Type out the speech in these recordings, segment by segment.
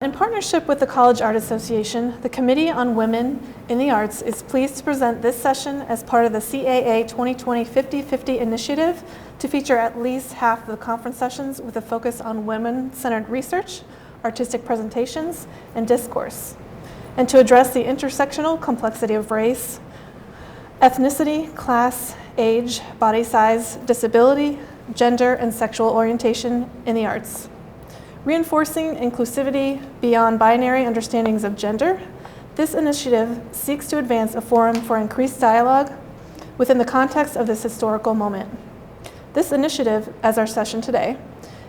In partnership with the College Art Association, the Committee on Women in the Arts is pleased to present this session as part of the CAA 2020 50/50 initiative to feature at least half of the conference sessions with a focus on women-centered research, artistic presentations, and discourse, and to address the intersectional complexity of race, ethnicity, class, age, body size, disability, gender, and sexual orientation in the arts. Reinforcing inclusivity beyond binary understandings of gender, this initiative seeks to advance a forum for increased dialogue within the context of this historical moment. This initiative, as our session today,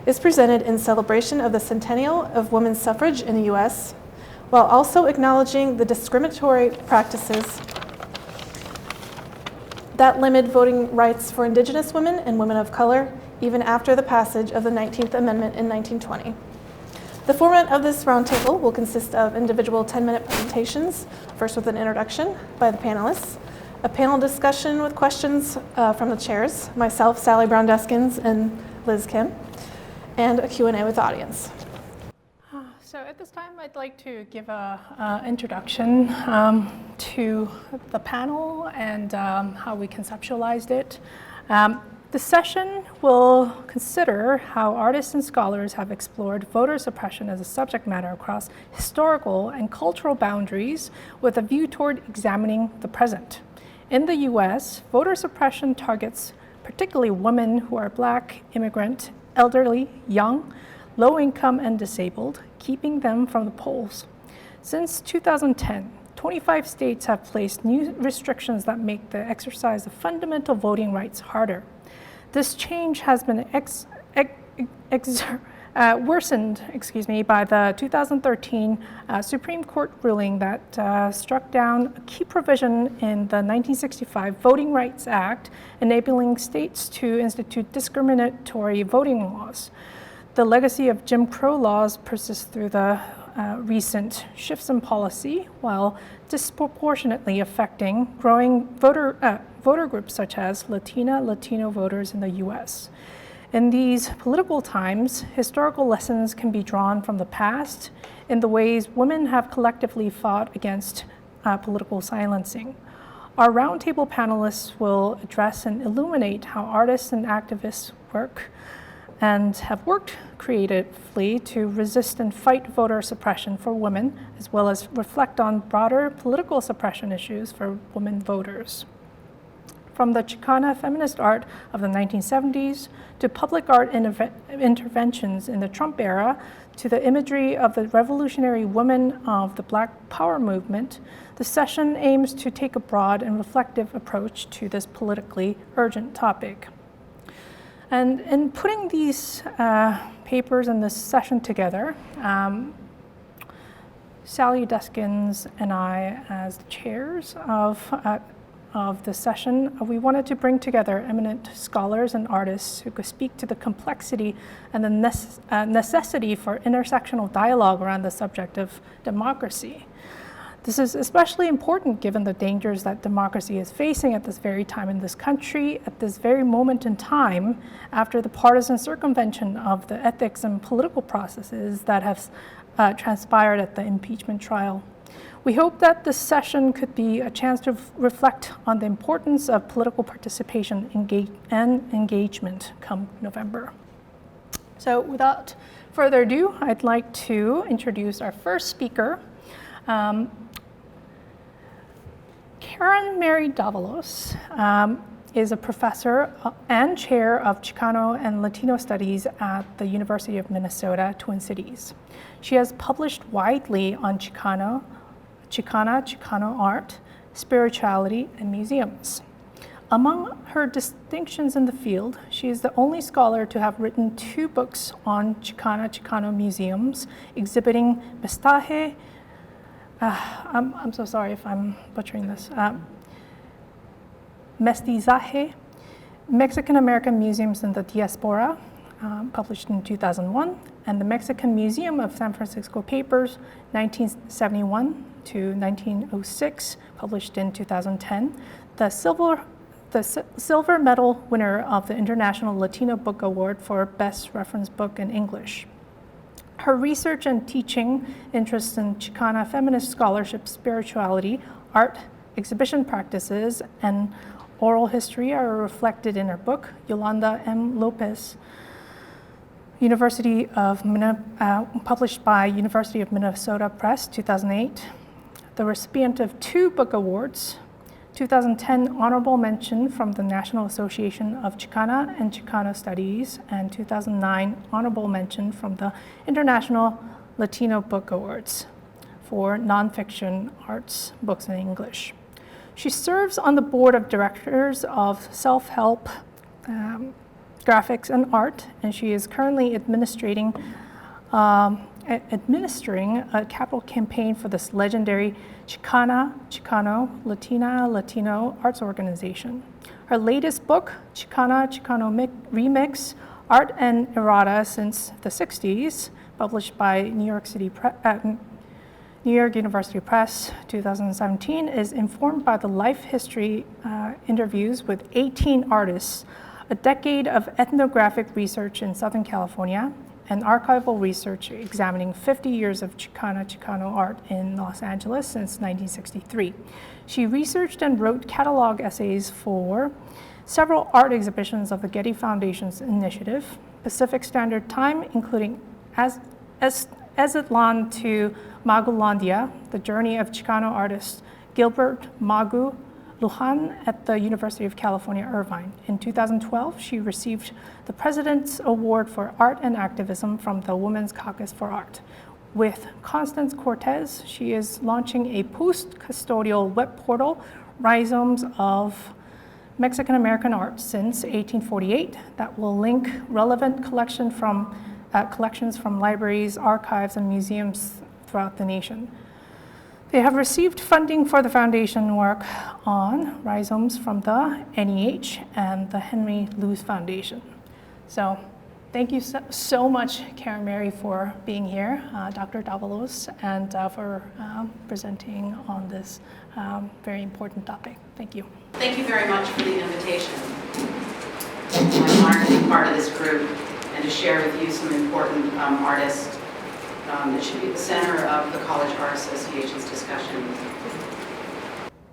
is presented in celebration of the centennial of women's suffrage in the US, while also acknowledging the discriminatory practices that limit voting rights for Indigenous women and women of color even after the passage of the 19th Amendment in 1920. The format of this roundtable will consist of individual 10-minute presentations, first with an introduction by the panelists, a panel discussion with questions from the chairs, myself, Sally Brown-Deskins, and Liz Kim, and a Q&A with the audience. So at this time, I'd like to give an introduction to the panel and how we conceptualized it. The session will consider how artists and scholars have explored voter suppression as a subject matter across historical and cultural boundaries with a view toward examining the present. In the US, voter suppression targets particularly women who are Black, immigrant, elderly, young, low income, and disabled, keeping them from the polls. Since 2010, 25 states have placed new restrictions that make the exercise of fundamental voting rights harder. This change has been worsened by the 2013 Supreme Court ruling that struck down a key provision in the 1965 Voting Rights Act, enabling states to institute discriminatory voting laws. The legacy of Jim Crow laws persists through the recent shifts in policy, while disproportionately affecting growing voter groups such as Latino voters in the US. In these political times, historical lessons can be drawn from the past in the ways women have collectively fought against political silencing. Our roundtable panelists will address and illuminate how artists and activists work and have worked creatively to resist and fight voter suppression for women, as well as reflect on broader political suppression issues for women voters. From the Chicana feminist art of the 1970s to public art interventions in the Trump era to the imagery of the revolutionary women of the Black Power movement, the session aims to take a broad and reflective approach to this politically urgent topic. And in putting these papers and this session together, Sally Deskins and I, as the chairs of the session, we wanted to bring together eminent scholars and artists who could speak to the complexity and the necessity for intersectional dialogue around the subject of democracy. This is especially important given the dangers that democracy is facing at this very time in this country, at this very moment in time, after the partisan circumvention of the ethics and political processes that have transpired at the impeachment trial. We hope that this session could be a chance to reflect on the importance of political participation and engagement come November. So without further ado, I'd like to introduce our first speaker. Karen Mary Davalos is a professor and chair of Chicano and Latino Studies at the University of Minnesota, Twin Cities. She has published widely on Chicano art, spirituality, and museums. Among her distinctions in the field, she is the only scholar to have written 2 books on Chicano museums, exhibiting Mestizaje, I'm so sorry if I'm butchering this, Mestizaje, Mexican-American Museums in the Diaspora, published in 2001, and the Mexican Museum of San Francisco Papers, 1971 to 1906, published in 2010, the silver medal winner of the International Latino Book Award for Best Reference Book in English. Her research and teaching interests in Chicana feminist scholarship, spirituality, art, exhibition practices, and oral history are reflected in her book, Yolanda M. Lopez, published by University of Minnesota Press, 2008. The recipient of 2 book awards, 2010 honorable mention from the National Association of Chicana and Chicano Studies, and 2009 honorable mention from the International Latino Book Awards for nonfiction arts books in English. She serves on the board of directors of Self-Help Graphics and Art, and she is currently administering a capital campaign for this legendary Chicana, Chicano, Latina, Latino arts organization. Her latest book, Chicana, Chicano Remix, Art and Errata Since the 60s, published by New York University Press, 2017, is informed by the life history interviews with 18 artists, a decade of ethnographic research in Southern California, and archival research examining 50 years of Chicano art in Los Angeles since 1963. She researched and wrote catalog essays for several art exhibitions of the Getty Foundation's initiative, Pacific Standard Time, including Aztlan to Magulandia, the journey of Chicano artist Gilbert Magu Lujan at the University of California, Irvine. In 2012, she received the President's Award for Art and Activism from the Women's Caucus for Art. With Constance Cortez, she is launching a post-custodial web portal, Rhizomes of Mexican American Art since 1848, that will link relevant collections from libraries, archives, and museums throughout the nation. They have received funding for the foundation work on Rhizomes from the NEH and the Henry Luce Foundation. So thank you so much, Karen Mary, for being here, Dr. Davalos, and for presenting on this very important topic. Thank you. Thank you very much for the invitation. I'm honored to be part of this group and to share with you some important artists that should be at the center of the College Art Association's discussion.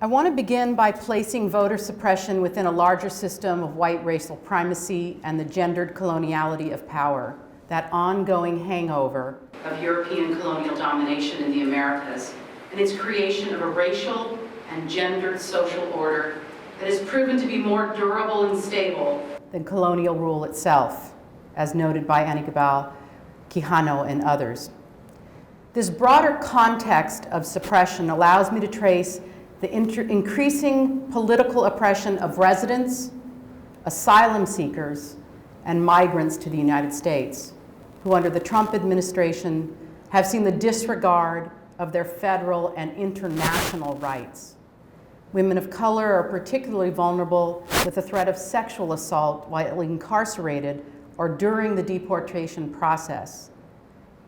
I want to begin by placing voter suppression within a larger system of white racial primacy and the gendered coloniality of power, that ongoing hangover Of European colonial domination in the Americas and its creation of a racial and gendered social order that has proven to be more durable and stable than colonial rule itself, as noted by Aníbal Quijano and others. This broader context of suppression allows me to trace the increasing political oppression of residents, asylum seekers, and migrants to the United States, who under the Trump administration have seen the disregard of their federal and international rights. Women of color are particularly vulnerable with the threat of sexual assault while incarcerated or during the deportation process.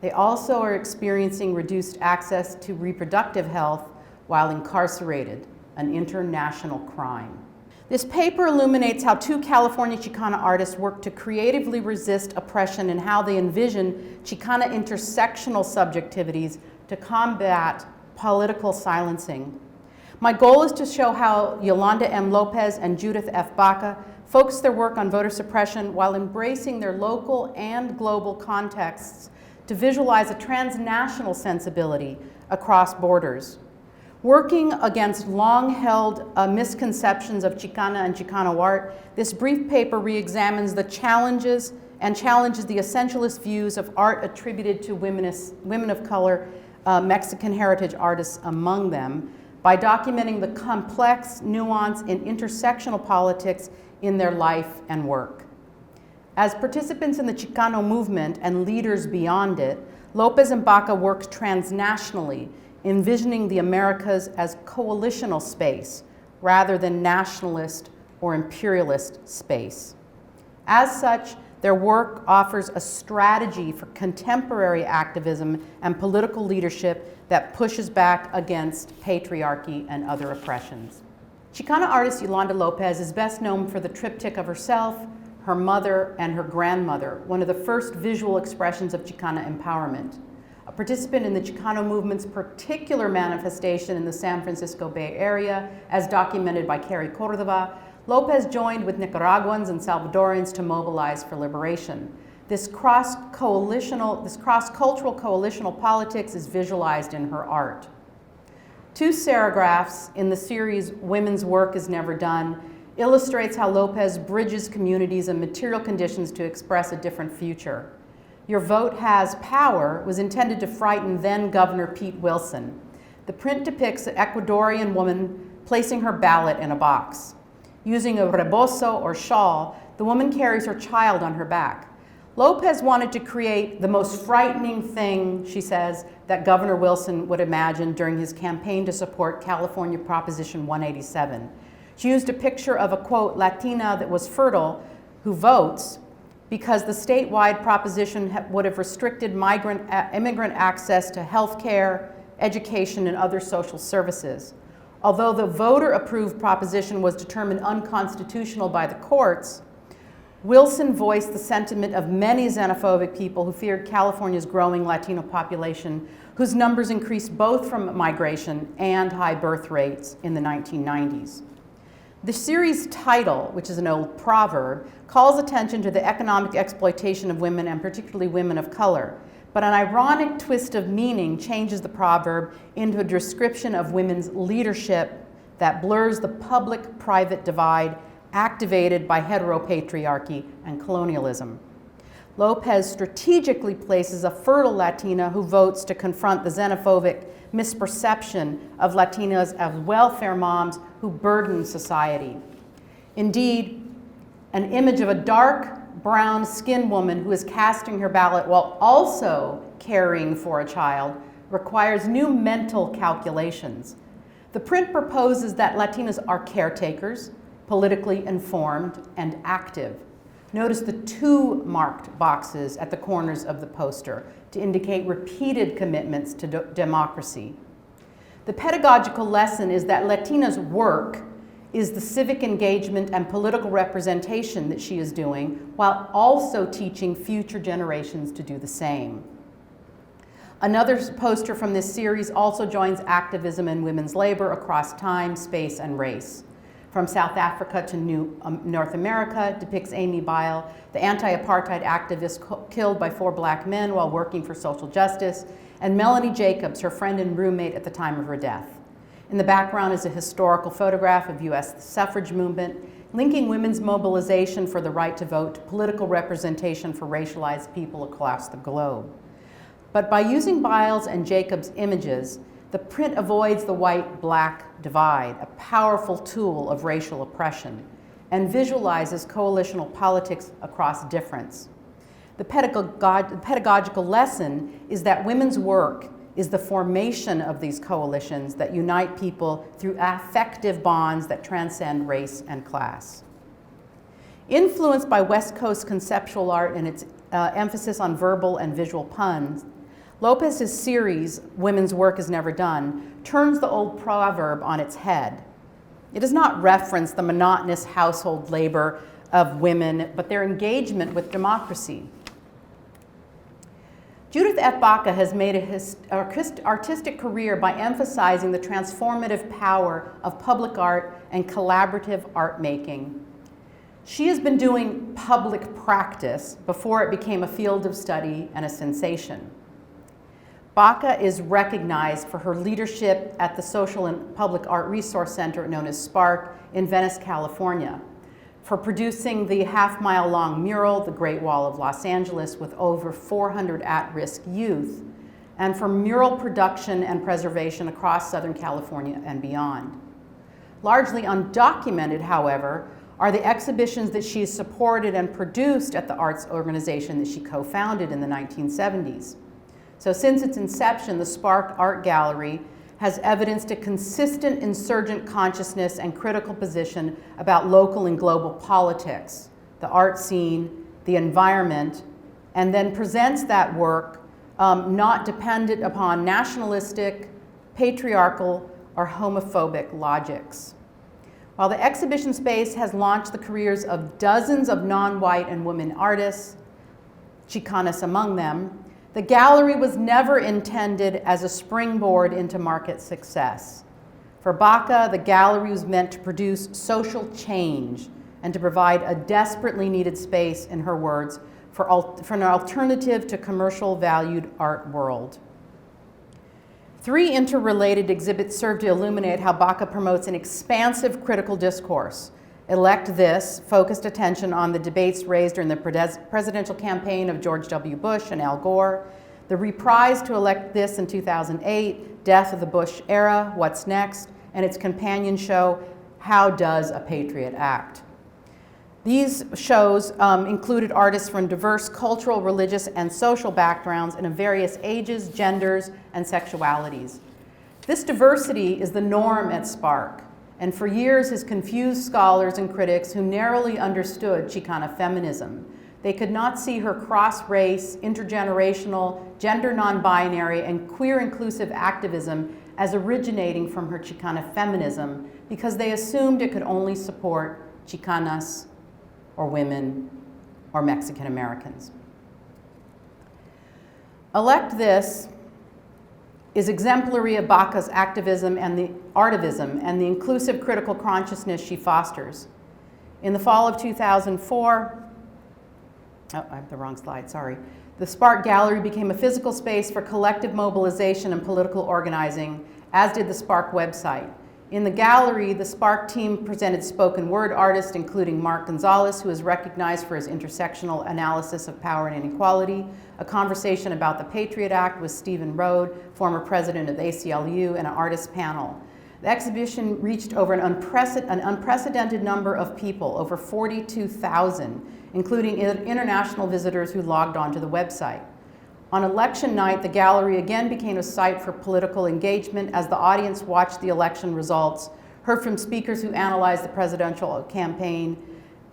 They also are experiencing reduced access to reproductive health while incarcerated, an international crime. This paper illuminates how 2 California Chicana artists work to creatively resist oppression and how they envision Chicana intersectional subjectivities to combat political silencing. My goal is to show how Yolanda M. Lopez and Judith F. Baca focus their work on voter suppression while embracing their local and global contexts to visualize a transnational sensibility across borders. Working against long-held misconceptions of Chicana and Chicano art, this brief paper re-examines the challenges the essentialist views of art attributed to women of color, Mexican heritage artists among them, by documenting the complex nuance in intersectional politics in their life and work. As participants in the Chicano movement and leaders beyond it, Lopez and Baca worked transnationally, envisioning the Americas as coalitional space rather than nationalist or imperialist space. As such, their work offers a strategy for contemporary activism and political leadership that pushes back against patriarchy and other oppressions. Chicana artist Yolanda Lopez is best known for the triptych of herself, her mother, and her grandmother, one of the first visual expressions of Chicana empowerment. A participant in the Chicano movement's particular manifestation in the San Francisco Bay Area, as documented by Carrie Cordova, Lopez joined with Nicaraguans and Salvadorans to mobilize for liberation. This cross-cultural coalitional politics is visualized in her art. 2 seragraphs in the series Women's Work is Never Done illustrates how Lopez bridges communities and material conditions to express a different future. Your Vote Has Power was intended to frighten then Governor Pete Wilson. The print depicts an Ecuadorian woman placing her ballot in a box. Using a rebozo or shawl, the woman carries her child on her back. Lopez wanted to create the most frightening thing, she says, that Governor Wilson would imagine during his campaign to support California Proposition 187. She used a picture of a, quote, Latina that was fertile who votes because the statewide proposition would have restricted immigrant access to health care, education, and other social services. Although the voter-approved proposition was determined unconstitutional by the courts, Wilson voiced the sentiment of many xenophobic people who feared California's growing Latino population, whose numbers increased both from migration and high birth rates in the 1990s. The series' title, which is an old proverb, calls attention to the economic exploitation of women and particularly women of color, but an ironic twist of meaning changes the proverb into a description of women's leadership that blurs the public-private divide activated by heteropatriarchy and colonialism. Lopez strategically places a fertile Latina who votes to confront the xenophobic misperception of Latinas as welfare moms who burden society. Indeed, an image of a dark brown skinned woman who is casting her ballot while also caring for a child requires new mental calculations. The print proposes that Latinas are caretakers, politically informed, and active. Notice the 2 marked boxes at the corners of the poster to indicate repeated commitments to democracy. The pedagogical lesson is that Latina's work is the civic engagement and political representation that she is doing, while also teaching future generations to do the same. Another poster from this series also joins activism in women's labor across time, space, and race. From South Africa to North America depicts Amy Bile, the anti-apartheid activist killed by 4 black men while working for social justice, and Melanie Jacobs, her friend and roommate at the time of her death. In the background is a historical photograph of U.S. suffrage movement, linking women's mobilization for the right to vote to political representation for racialized people across the globe. But by using Biles and Jacobs' images, the print avoids the white-black divide, a powerful tool of racial oppression, and visualizes coalitional politics across difference. The pedagogical lesson is that women's work is the formation of these coalitions that unite people through affective bonds that transcend race and class. Influenced by West Coast conceptual art and its emphasis on verbal and visual puns, Lopez's series, Women's Work is Never Done, turns the old proverb on its head. It does not reference the monotonous household labor of women, but their engagement with democracy. Judith F. Baca has made an artistic career by emphasizing the transformative power of public art and collaborative art making. She has been doing public practice before it became a field of study and a sensation. Baca is recognized for her leadership at the Social and Public Art Resource Center known as SPARC in Venice, California, for producing the half-mile-long mural, The Great Wall of Los Angeles, with over 400 at-risk youth, and for mural production and preservation across Southern California and beyond. Largely undocumented, however, are the exhibitions that she has supported and produced at the arts organization that she co-founded in the 1970s. So since its inception, the SPARC Art Gallery has evidenced a consistent insurgent consciousness and critical position about local and global politics, the art scene, the environment, and then presents that work not dependent upon nationalistic, patriarchal, or homophobic logics. While the exhibition space has launched the careers of dozens of non-white and women artists, Chicanas among them, the gallery was never intended as a springboard into market success. For Baca, the gallery was meant to produce social change and to provide a desperately needed space, in her words, for an alternative to commercial valued art world. 3 interrelated exhibits serve to illuminate how Baca promotes an expansive critical discourse. Elect This focused attention on the debates raised during the presidential campaign of George W. Bush and Al Gore. The reprise to Elect This in 2008, Death of the Bush Era, What's Next, and its companion show, How Does a Patriot Act? These shows included artists from diverse cultural, religious, and social backgrounds and of various ages, genders, and sexualities. This diversity is the norm at Spark, and for years has confused scholars and critics who narrowly understood Chicana feminism. They could not see her cross-race, intergenerational, gender non-binary, and queer-inclusive activism as originating from her Chicana feminism because they assumed it could only support Chicanas, or women, or Mexican Americans. Elect This is exemplary of Baca's activism and the artivism and the inclusive critical consciousness she fosters. In the fall of 2004, oh, I have the wrong slide, sorry. The Spark Gallery became a physical space for collective mobilization and political organizing, as did the Spark website. In the gallery, the Spark team presented spoken word artists, including Mark Gonzalez, who is recognized for his intersectional analysis of power and inequality, a conversation about the Patriot Act with Stephen Rode, former president of the ACLU, and an artist panel. The exhibition reached over an unprecedented number of people, over 42,000, including international visitors who logged onto the website. On election night, the gallery again became a site for political engagement as the audience watched the election results, heard from speakers who analyzed the presidential campaign,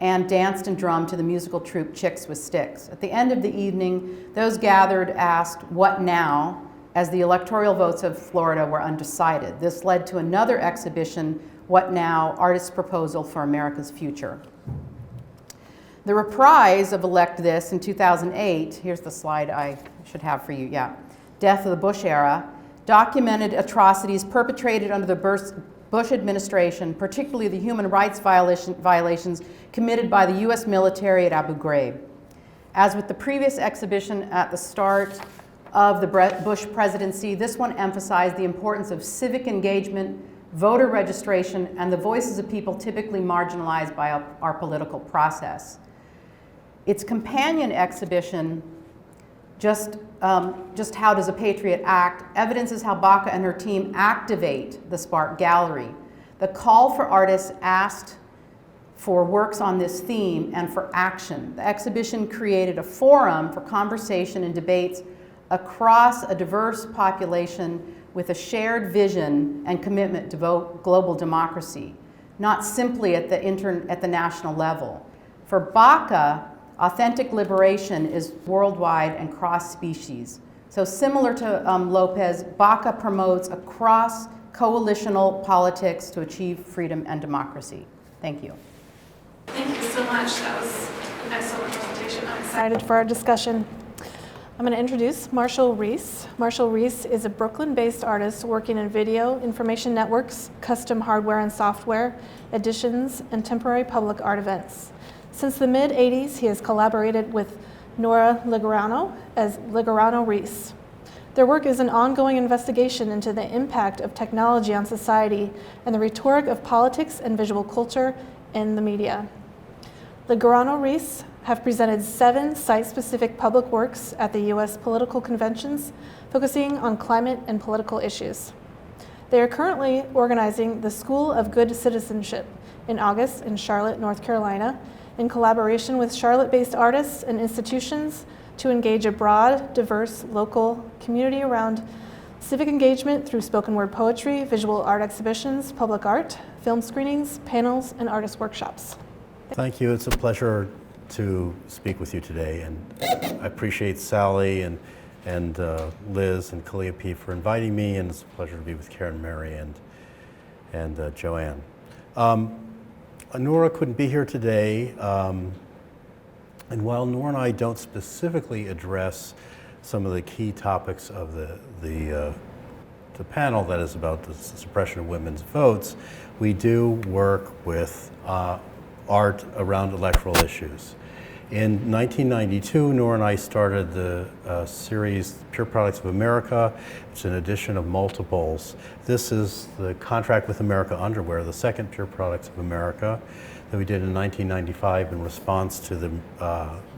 and danced and drummed to the musical troupe Chicks with Sticks. At the end of the evening, those gathered asked, "What now?" as the electoral votes of Florida were undecided. This led to another exhibition, What Now? Artist's Proposal for America's Future. The reprise of Elect This in 2008, here's the slide I should have for you, yeah. Death of the Bush Era, documented atrocities perpetrated under the Bush administration, particularly the human rights violations committed by the US military at Abu Ghraib. As with the previous exhibition at the start of the Bush presidency, this one emphasized the importance of civic engagement, voter registration, and the voices of people typically marginalized by our political process. Its companion exhibition, Just How Does a Patriot Act, evidences how Baca and her team activate the Spark Gallery. The call for artists asked for works on this theme and for action. The exhibition created a forum for conversation and debates across a diverse population with a shared vision and commitment to global democracy, not simply at the national level. For Baca, authentic liberation is worldwide and cross-species. So similar to Lopez, Baca promotes a cross-coalitional politics to achieve freedom and democracy. Thank you. Thank you so much. That was an excellent presentation. I'm excited for our discussion. I'm going to introduce Marshall Reese. Marshall Reese is a Brooklyn-based artist working in video, information networks, custom hardware and software, editions, and temporary public art events. Since the mid-'80s, he has collaborated with Nora Ligorano as Ligorano Reese. Their work is an ongoing investigation into the impact of technology on society and the rhetoric of politics and visual culture in the media. Ligorano Reese have presented 7 site-specific public works at the U.S. political conventions, focusing on climate and political issues. They are currently organizing the School of Good Citizenship in August in Charlotte, North Carolina, in collaboration with Charlotte-based artists and institutions to engage a broad, diverse, local community around civic engagement through spoken word poetry, visual art exhibitions, public art, film screenings, panels, and artist workshops. Thank you. It's a pleasure to speak with you today, and I appreciate Sally and Liz and Calliope for inviting me, and it's a pleasure to be with Karen, Mary, and Joanne. Nora couldn't be here today, and while Nora and I don't specifically address some of the key topics of the panel that is about the suppression of women's votes, we do work with art around electoral issues. In 1992, Nora and I started the series Pure Products of America. It's an edition of multiples. This is the Contract with America underwear, the second Pure Products of America that we did in 1995 in response to the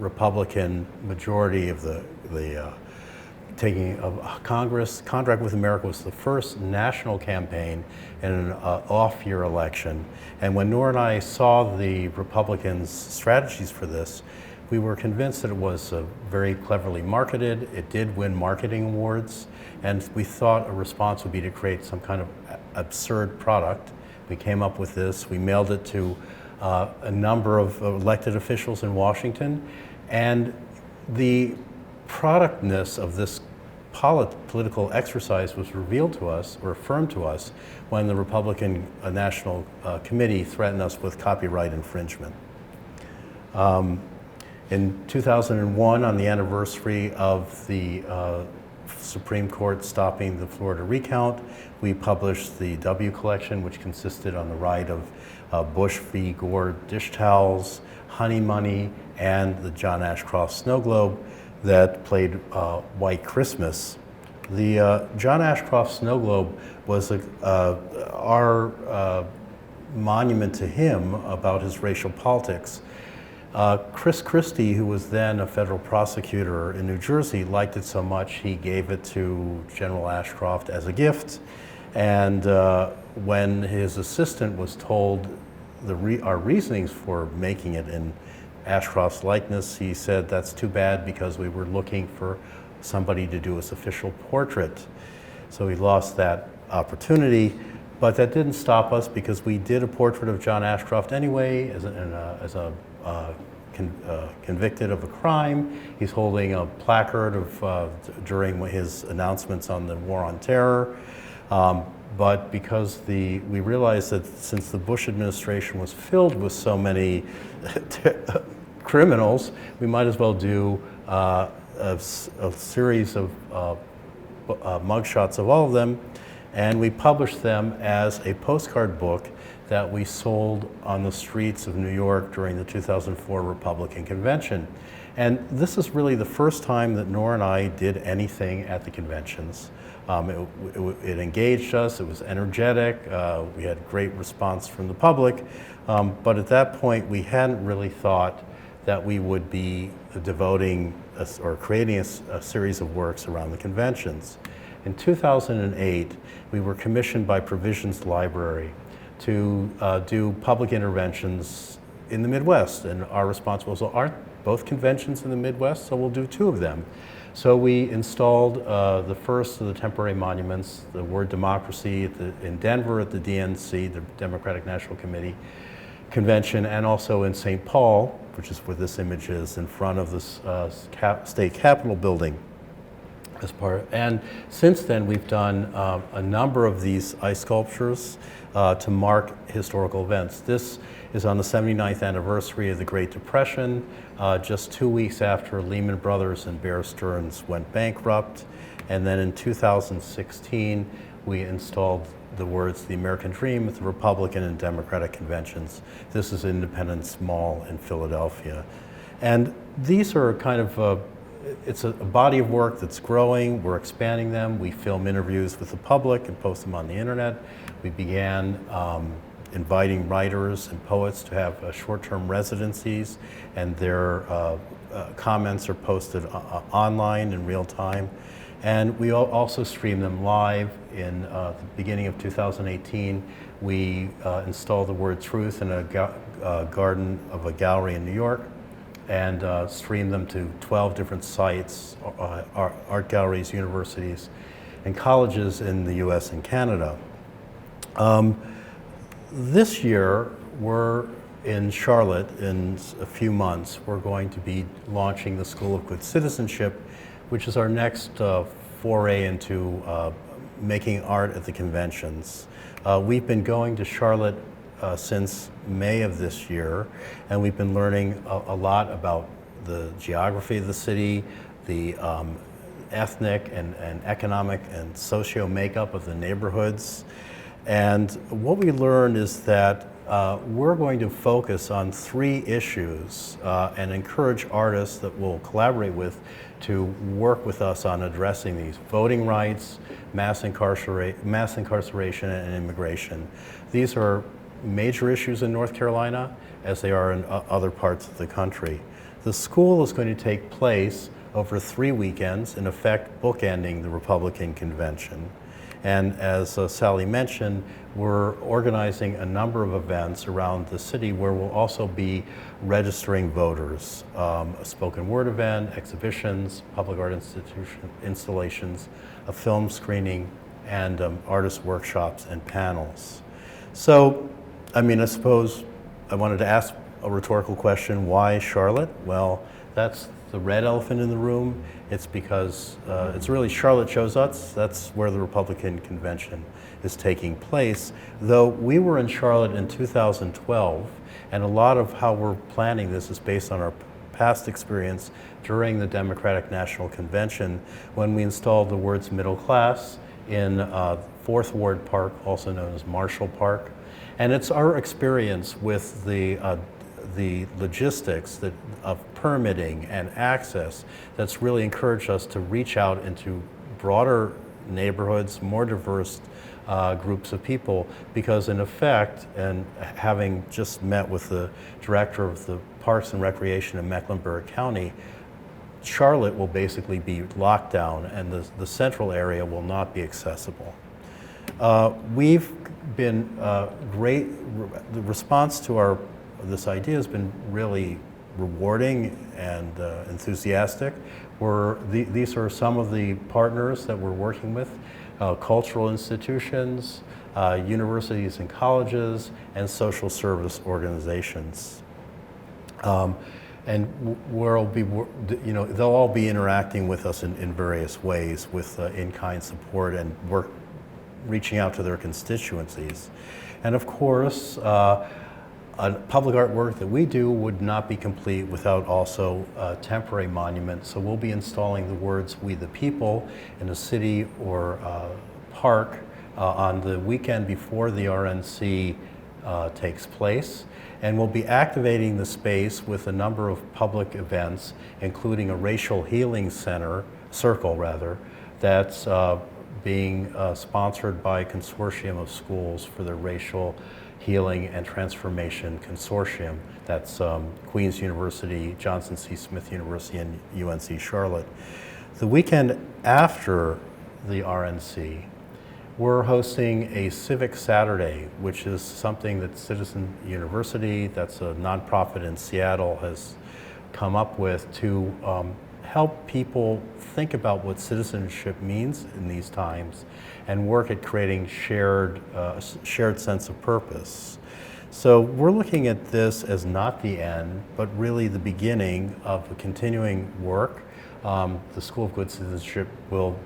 Republican majority of the taking of Congress. Contract with America was the first national campaign in an off-year election. And when Nora and I saw the Republicans' strategies for this, we were convinced that it was very cleverly marketed. It did win marketing awards. And we thought a response would be to create some kind of absurd product. We came up with this. We mailed it to a number of elected officials in Washington. And the productness of this political exercise was revealed to us, or affirmed to us, when the Republican National Committee threatened us with copyright infringement. In 2001, on the anniversary of the Supreme Court stopping the Florida recount, we published the W collection, which consisted on the right of Bush v. Gore dish towels, Honey Money, and the John Ashcroft snow globe that played White Christmas. The John Ashcroft snow globe was our monument to him about his racial politics. Chris Christie, who was then a federal prosecutor in New Jersey, liked it so much he gave it to General Ashcroft as a gift. And when his assistant was told our reasonings for making it in Ashcroft's likeness, he said, "That's too bad, because we were looking for somebody to do his official portrait." So he lost that opportunity, but that didn't stop us, because we did a portrait of John Ashcroft anyway convicted of a crime. He's holding a placard during his announcements on the war on terror. But because we realized that since the Bush administration was filled with so many criminals, we might as well do a series of mugshots of all of them, and we published them as a postcard book that we sold on the streets of New York during the 2004 Republican Convention. And this is really the first time that Nora and I did anything at the conventions. It engaged us, it was energetic, we had great response from the public, but at that point we hadn't really thought that we would be devoting or creating a series of works around the conventions. In 2008, we were commissioned by Provisions Library to do public interventions in the Midwest, and our response was, well, aren't both conventions in the Midwest, so we'll do 2 of them. So we installed the first of the temporary monuments, the word democracy, in Denver at the DNC, the Democratic National Committee convention, and also in St. Paul, which is where this image is, in front of the state capitol building. And since then, we've done a number of these ice sculptures to mark historical events. This is on the 79th anniversary of the Great Depression, just 2 weeks after Lehman Brothers and Bear Stearns went bankrupt. And then in 2016, we installed the words "The American Dream" at the Republican and Democratic conventions. This is Independence Mall in Philadelphia. And these are kind of it's a body of work that's growing. We're expanding them. We film interviews with the public and post them on the internet. We began inviting writers and poets to have short-term residencies, and their comments are posted online in real time. And we also stream them live. In the beginning of 2018, we installed the word "truth" in a garden of a gallery in New York, and stream them to 12 different sites, art galleries, universities, and colleges in the US and Canada. This year, we're in Charlotte in a few months. We're going to be launching the School of Good Citizenship, which is our next foray into making art at the conventions. We've been going to Charlotte since May of this year, and we've been learning a lot about the geography of the city, the ethnic and economic and socio makeup of the neighborhoods. And what we learned is that we're going to focus on 3 issues and encourage artists that we'll collaborate with to work with us on addressing these: voting rights, mass incarceration, and immigration. These are major issues in North Carolina, as they are in other parts of the country. The school is going to take place over 3 weekends, in effect bookending the Republican convention. And as Sally mentioned, we're organizing a number of events around the city where we'll also be registering voters. A spoken word event, exhibitions, public art installations, a film screening, and artist workshops and panels. So, I mean, I suppose I wanted to ask a rhetorical question: why Charlotte? Well, that's the red elephant in the room. It's because it's really Charlotte chose us. That's where the Republican convention is taking place. Though we were in Charlotte in 2012, and a lot of how we're planning this is based on our past experience during the Democratic National Convention, when we installed the words middle class in 4th Ward Park, also known as Marshall Park. And it's our experience with the logistics of permitting and access that's really encouraged us to reach out into broader neighborhoods, more diverse groups of people, because in effect, and having just met with the director of the Parks and Recreation in Mecklenburg County, Charlotte will basically be locked down and the central area will not be accessible. We've been great. The response to this idea has been really rewarding and enthusiastic. These are some of the partners that we're working with: cultural institutions, universities and colleges, and social service organizations. And they'll all be interacting with us in various ways with in-kind support and reaching out to their constituencies. And of course, public art work that we do would not be complete without also a temporary monument. So we'll be installing the words "We the People" in a city or park on the weekend before the RNC takes place. And we'll be activating the space with a number of public events, including a racial healing circle, that's being sponsored by a consortium of schools for the Racial Healing and Transformation Consortium. That's Queen's University, Johnson C. Smith University, and UNC Charlotte. The weekend after the RNC, we're hosting a Civic Saturday, which is something that Citizen University, that's a nonprofit in Seattle, has come up with to help people think about what citizenship means in these times and work at creating shared sense of purpose. So we're looking at this as not the end, but really the beginning of a continuing work. The School of Good Citizenship will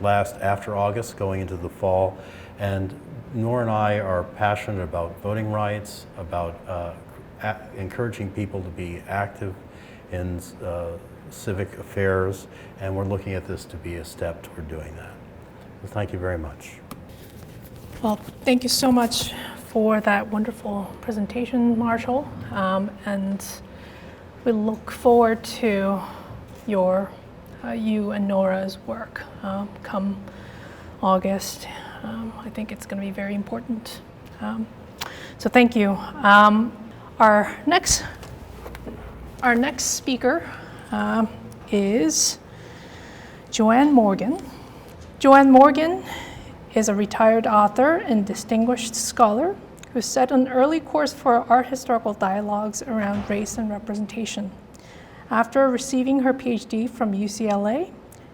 last after August, going into the fall. And Nora and I are passionate about voting rights, about encouraging people to be active in civic affairs, and we're looking at this to be a step toward doing that. So thank you very much. Well, thank you so much for that wonderful presentation, Marshall. And we look forward to you and Nora's work come August. I think it's going to be very important. So thank you. Our next speaker is Joanne Morgan. Joanne Morgan is a retired author and distinguished scholar who set an early course for art historical dialogues around race and representation. After receiving her PhD from UCLA,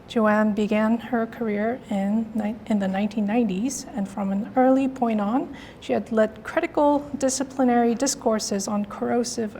Joanne began her career in the 1990s, and from an early point on, she had led critical disciplinary discourses on corrosive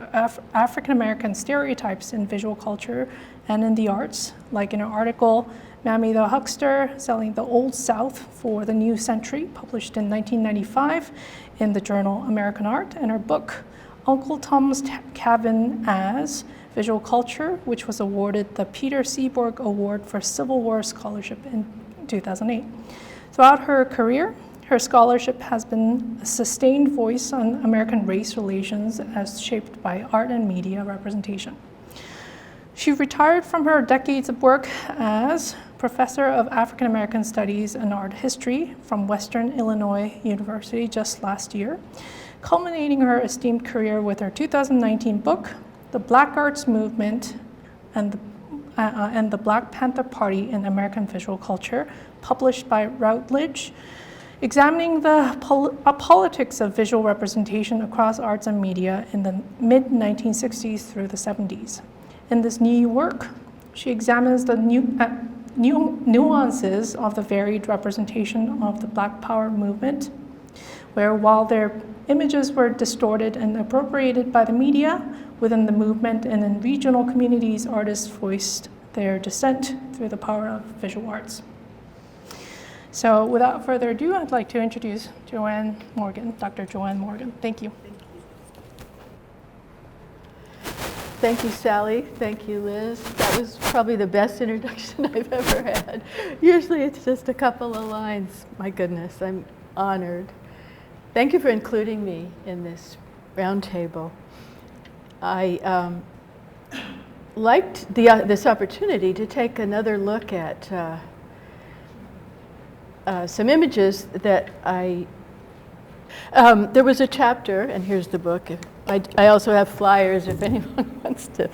African American stereotypes in visual culture and in the arts, like in an article Mammy the Huckster, Selling the Old South for the New Century, published in 1995 in the journal American Art, and her book, Uncle Tom's Cabin as Visual Culture, which was awarded the Peter Seaborg Award for Civil War Scholarship in 2008. Throughout her career, her scholarship has been a sustained voice on American race relations as shaped by art and media representation. She retired from her decades of work as Professor of African American Studies and Art History from Western Illinois University just last year, culminating her esteemed career with her 2019 book, The Black Arts Movement and the Black Panther Party in American Visual Culture, published by Routledge, examining the politics of visual representation across arts and media in the mid-1960s through the 70s. In this new work, she examines the nuances of the varied representation of the Black Power movement, where while their images were distorted and appropriated by the media, within the movement and in regional communities, artists voiced their dissent through the power of visual arts. So without further ado, I'd like to introduce Joanne Morgan, Dr. Joanne Morgan. Thank you. Thank you, Sally. Thank you, Liz. That was probably the best introduction I've ever had. Usually it's just a couple of lines. My goodness, I'm honored. Thank you for including me in this roundtable. I liked this opportunity to take another look at some images that there was a chapter, and here's the book. I also have flyers if anyone wants to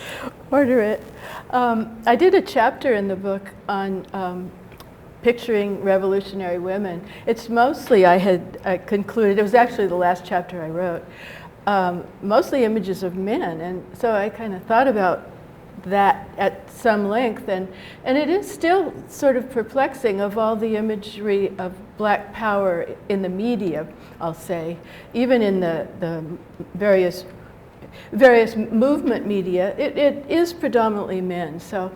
order it. I did a chapter in the book on picturing revolutionary women. It's mostly, I concluded, it was actually the last chapter I wrote, mostly images of men. And so I kind of thought about that at some length, and it is still sort of perplexing of all the imagery of Black power in the media, I'll say, even in the various movement media, it is predominantly men. So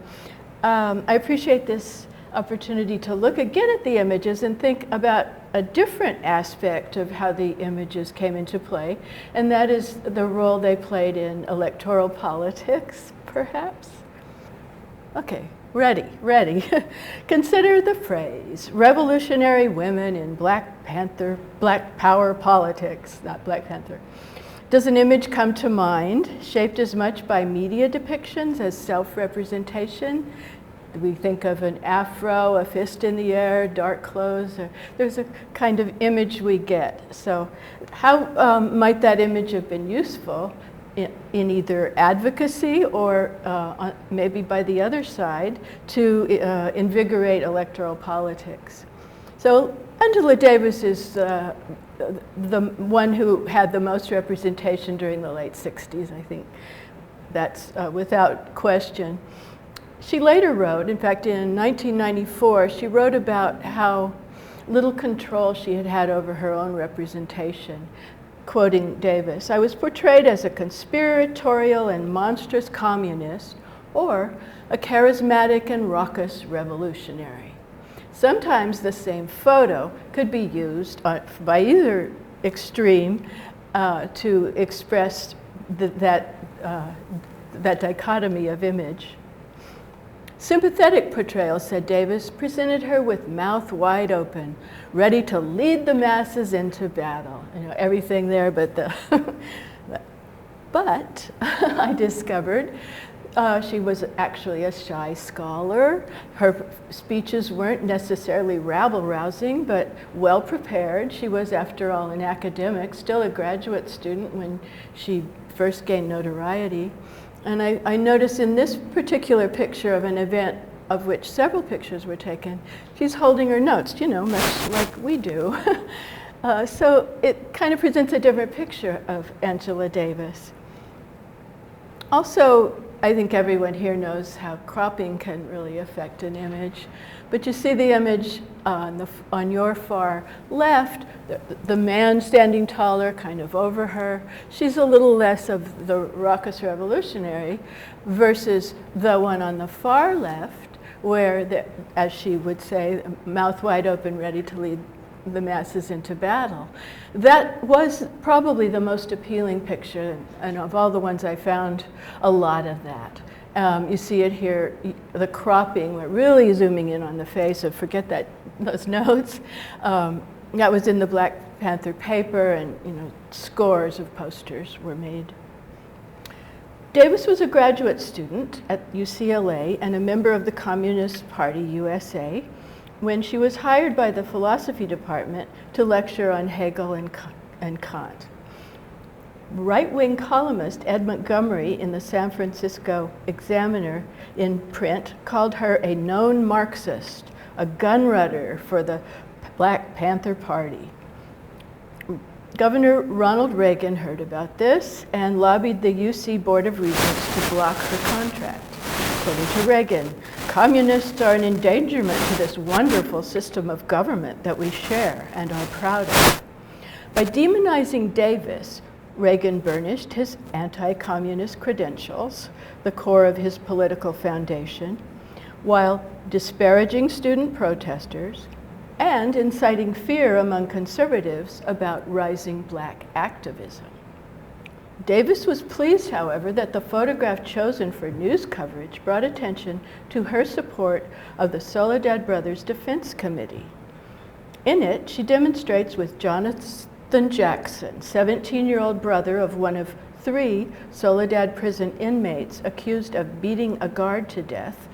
I appreciate this opportunity to look again at the images and think about a different aspect of how the images came into play, and that is the role they played in electoral politics, perhaps. Okay, ready. Consider the phrase, revolutionary women in Black Power politics, not Black Panther. Does an image come to mind, shaped as much by media depictions as self-representation? We think of an afro, a fist in the air, dark clothes. There's a kind of image we get. So how might that image have been useful in either advocacy or maybe by the other side to invigorate electoral politics? So Angela Davis is the one who had the most representation during the late 60s, I think. That's without question. She later wrote, in fact, in 1994, she wrote about how little control she had had over her own representation. Quoting Davis, "I was portrayed as a conspiratorial and monstrous communist or a charismatic and raucous revolutionary. Sometimes the same photo could be used by either extreme to express that dichotomy of image. Sympathetic portrayal," said Davis, "presented her with mouth wide open, ready to lead the masses into battle." You know, everything there but the... But I discovered she was actually a shy scholar. Her speeches weren't necessarily rabble-rousing, but well-prepared. She was, after all, an academic, still a graduate student when she first gained notoriety. And I noticed in this particular picture of an event of which several pictures were taken, she's holding her notes, you know, much like we do. So it kind of presents a different picture of Angela Davis. Also, I think everyone here knows how cropping can really affect an image. But you see the image on your far left, the man standing taller, kind of over her. She's a little less of the raucous revolutionary versus the one on the far left, where, as she would say, mouth wide open, ready to lead the masses into battle. That was probably the most appealing picture, and of all the ones I found, a lot of that. You see it here, the cropping, we're really zooming in on the face, so forget those notes. That was in the Black Panther paper, and scores of posters were made. Davis was a graduate student at UCLA and a member of the Communist Party USA when she was hired by the philosophy department to lecture on Hegel and Kant. Right-wing columnist Ed Montgomery in the San Francisco Examiner in print called her a known Marxist, a gunrunner for the Black Panther Party. Governor Ronald Reagan heard about this and lobbied the UC Board of Regents to block her contract. According to Reagan, communists are an endangerment to this wonderful system of government that we share and are proud of. By demonizing Davis, Reagan burnished his anti-communist credentials, the core of his political foundation, while disparaging student protesters and inciting fear among conservatives about rising black activism. Davis was pleased, however, that the photograph chosen for news coverage brought attention to her support of the Soledad Brothers Defense Committee. In it, she demonstrates with Jonathan Jackson, 17-year-old brother of one of 3 Soledad prison inmates accused of beating a guard to death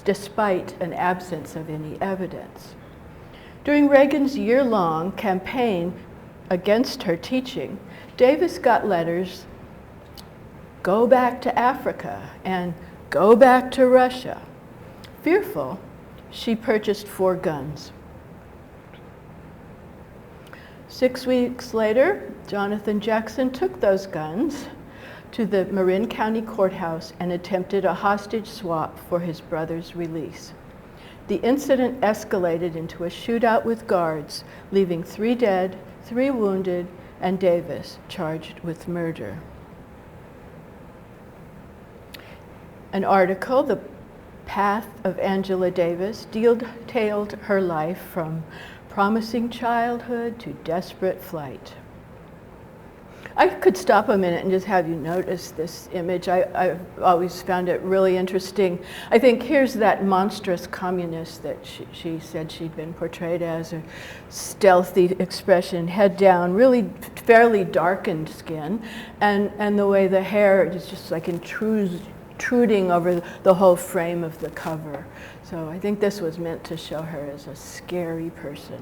despite an absence of any evidence. During Reagan's year-long campaign against her teaching, Davis got letters, "Go back to Africa," and "Go back to Russia." Fearful, she purchased 4 guns. 6 weeks later, Jonathan Jackson took those guns to the Marin County Courthouse and attempted a hostage swap for his brother's release. The incident escalated into a shootout with guards, leaving 3 dead, 3 wounded, and Davis charged with murder. An article, The Path of Angela Davis, detailed her life from promising childhood to desperate flight. I could stop a minute and just have you notice this image. I've always found it really interesting. I think here's that monstrous communist that she said she'd been portrayed as, a stealthy expression, head down, really fairly darkened skin, and the way the hair is just like intruding over the whole frame of the cover. So I think this was meant to show her as a scary person.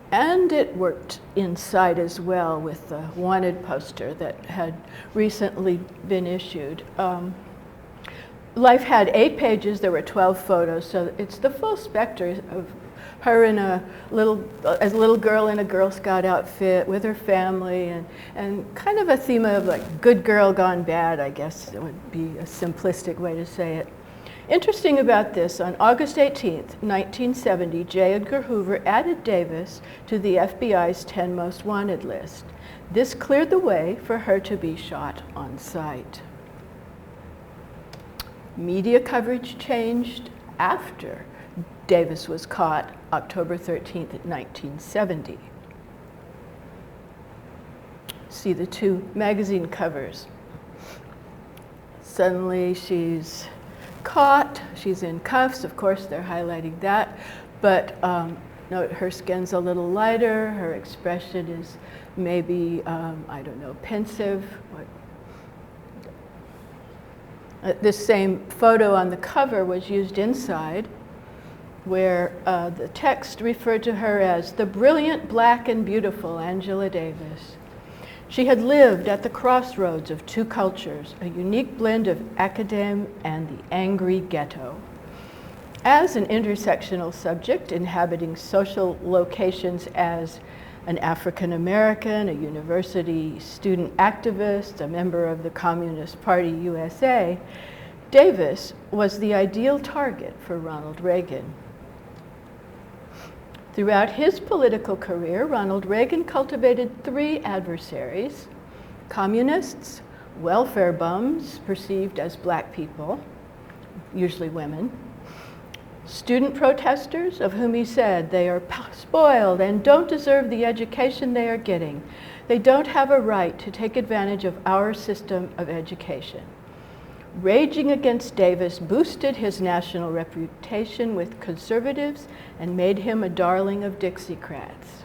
And it worked inside as well with the wanted poster that had recently been issued. Life had 8 pages, there were 12 photos, so it's the full spectrum of her in as a little girl in a Girl Scout outfit with her family, and kind of a theme of like good girl gone bad, I guess it would be a simplistic way to say it. Interesting about this, on August 18th, 1970, J. Edgar Hoover added Davis to the FBI's 10 Most Wanted list. This cleared the way for her to be shot on sight. Media coverage changed after Davis was caught October 13th, 1970. See the 2 magazine covers. Suddenly she's caught, she's in cuffs, of course they're highlighting that, but note her skin's a little lighter, her expression is maybe, I don't know, pensive. This same photo on the cover was used inside, where the text referred to her as the brilliant, black, and beautiful Angela Davis. She had lived at the crossroads of 2 cultures, a unique blend of academe and the angry ghetto. As an intersectional subject inhabiting social locations as an African American, a university student activist, a member of the Communist Party USA, Davis was the ideal target for Ronald Reagan. Throughout his political career, Ronald Reagan cultivated 3 adversaries: communists, welfare bums perceived as black people, usually women, Student protesters, of whom he said they are spoiled and don't deserve the education they are getting. They don't have a right to take advantage of our system of education. Raging against Davis boosted his national reputation with conservatives and made him a darling of Dixiecrats.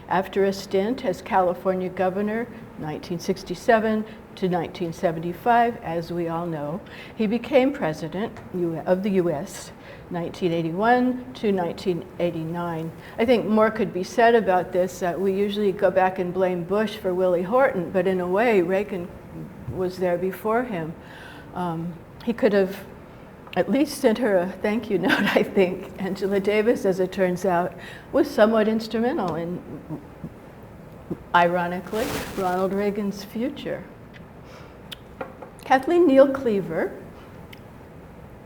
After a stint as California governor, 1967 to 1975, as we all know, he became president of the U.S., 1981 to 1989. I think more could be said about this. We usually go back and blame Bush for Willie Horton, but in a way, Reagan was there before him. He could have at least sent her a thank you note, I think. Angela Davis, as it turns out, was somewhat instrumental in, ironically, Ronald Reagan's future. Kathleen Neal Cleaver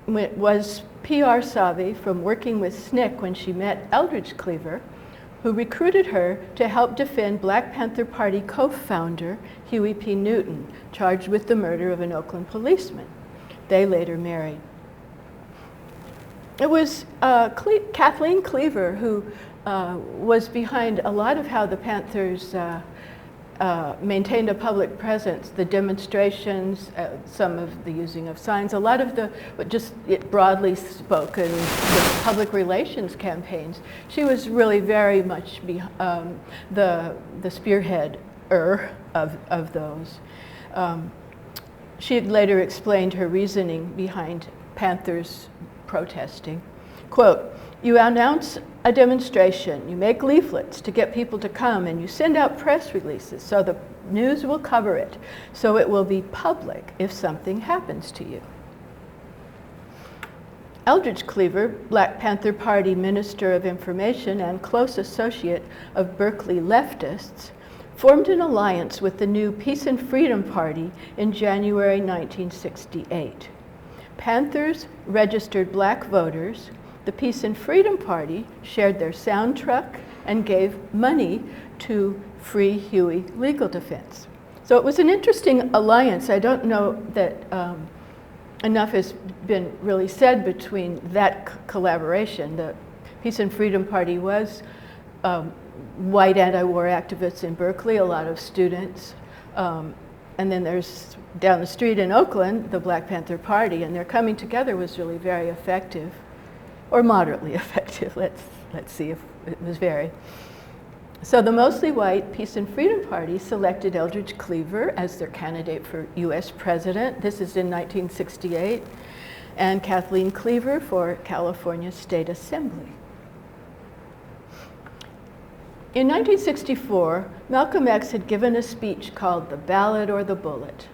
was PR savvy from working with SNCC when she met Eldridge Cleaver, who recruited her to help defend Black Panther Party co-founder Huey P. Newton, charged with the murder of an Oakland policeman. They later married. It was Kathleen Cleaver who was behind a lot of how the Panthers maintained a public presence, the demonstrations, some of the using of signs, a lot of the, just broadly spoken, the public relations campaigns. She was really very much the spearheader of those. She had later explained her reasoning behind Panthers protesting. Quote, "You announce a demonstration, you make leaflets to get people to come, and you send out press releases so the news will cover it, so it will be public if something happens to you." Eldridge Cleaver, Black Panther Party Minister of Information and close associate of Berkeley leftists, formed an alliance with the new Peace and Freedom Party in January 1968. Panthers registered Black voters. The Peace and Freedom Party shared their sound truck and gave money to Free Huey Legal Defense. So it was an interesting alliance. I don't know that enough has been really said between that collaboration. The Peace and Freedom Party was white anti-war activists in Berkeley, a lot of students. And then there's down the street in Oakland, the Black Panther Party, and their coming together was really very effective, or moderately effective. Let's see if it was very. So the mostly white Peace and Freedom Party selected Eldridge Cleaver as their candidate for US president. This is in 1968, and Kathleen Cleaver for California State Assembly. In 1964, Malcolm X had given a speech called The Ballot or the Bullet,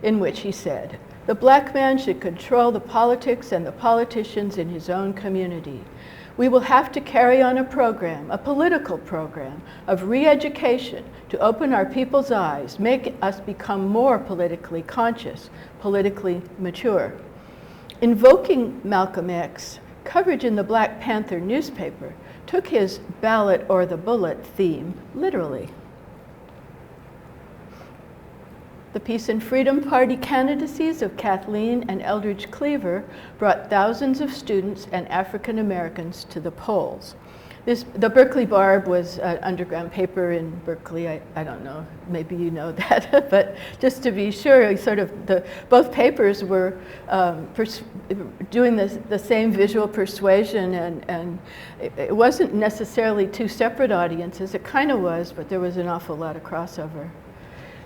in which he said, "The black man should control the politics and the politicians in his own community. We will have to carry on a program, a political program, of re-education to open our people's eyes, make us become more politically conscious, politically mature." Invoking Malcolm X, coverage in the Black Panther newspaper took his ballot or the bullet theme literally. The Peace and Freedom Party candidacies of Kathleen and Eldridge Cleaver brought thousands of students and African Americans to the polls. The Berkeley Barb was an underground paper in Berkeley. I don't know, maybe you know that, but just to be sure, both papers were doing the same visual persuasion, and it wasn't necessarily two separate audiences. It kind of was, but there was an awful lot of crossover.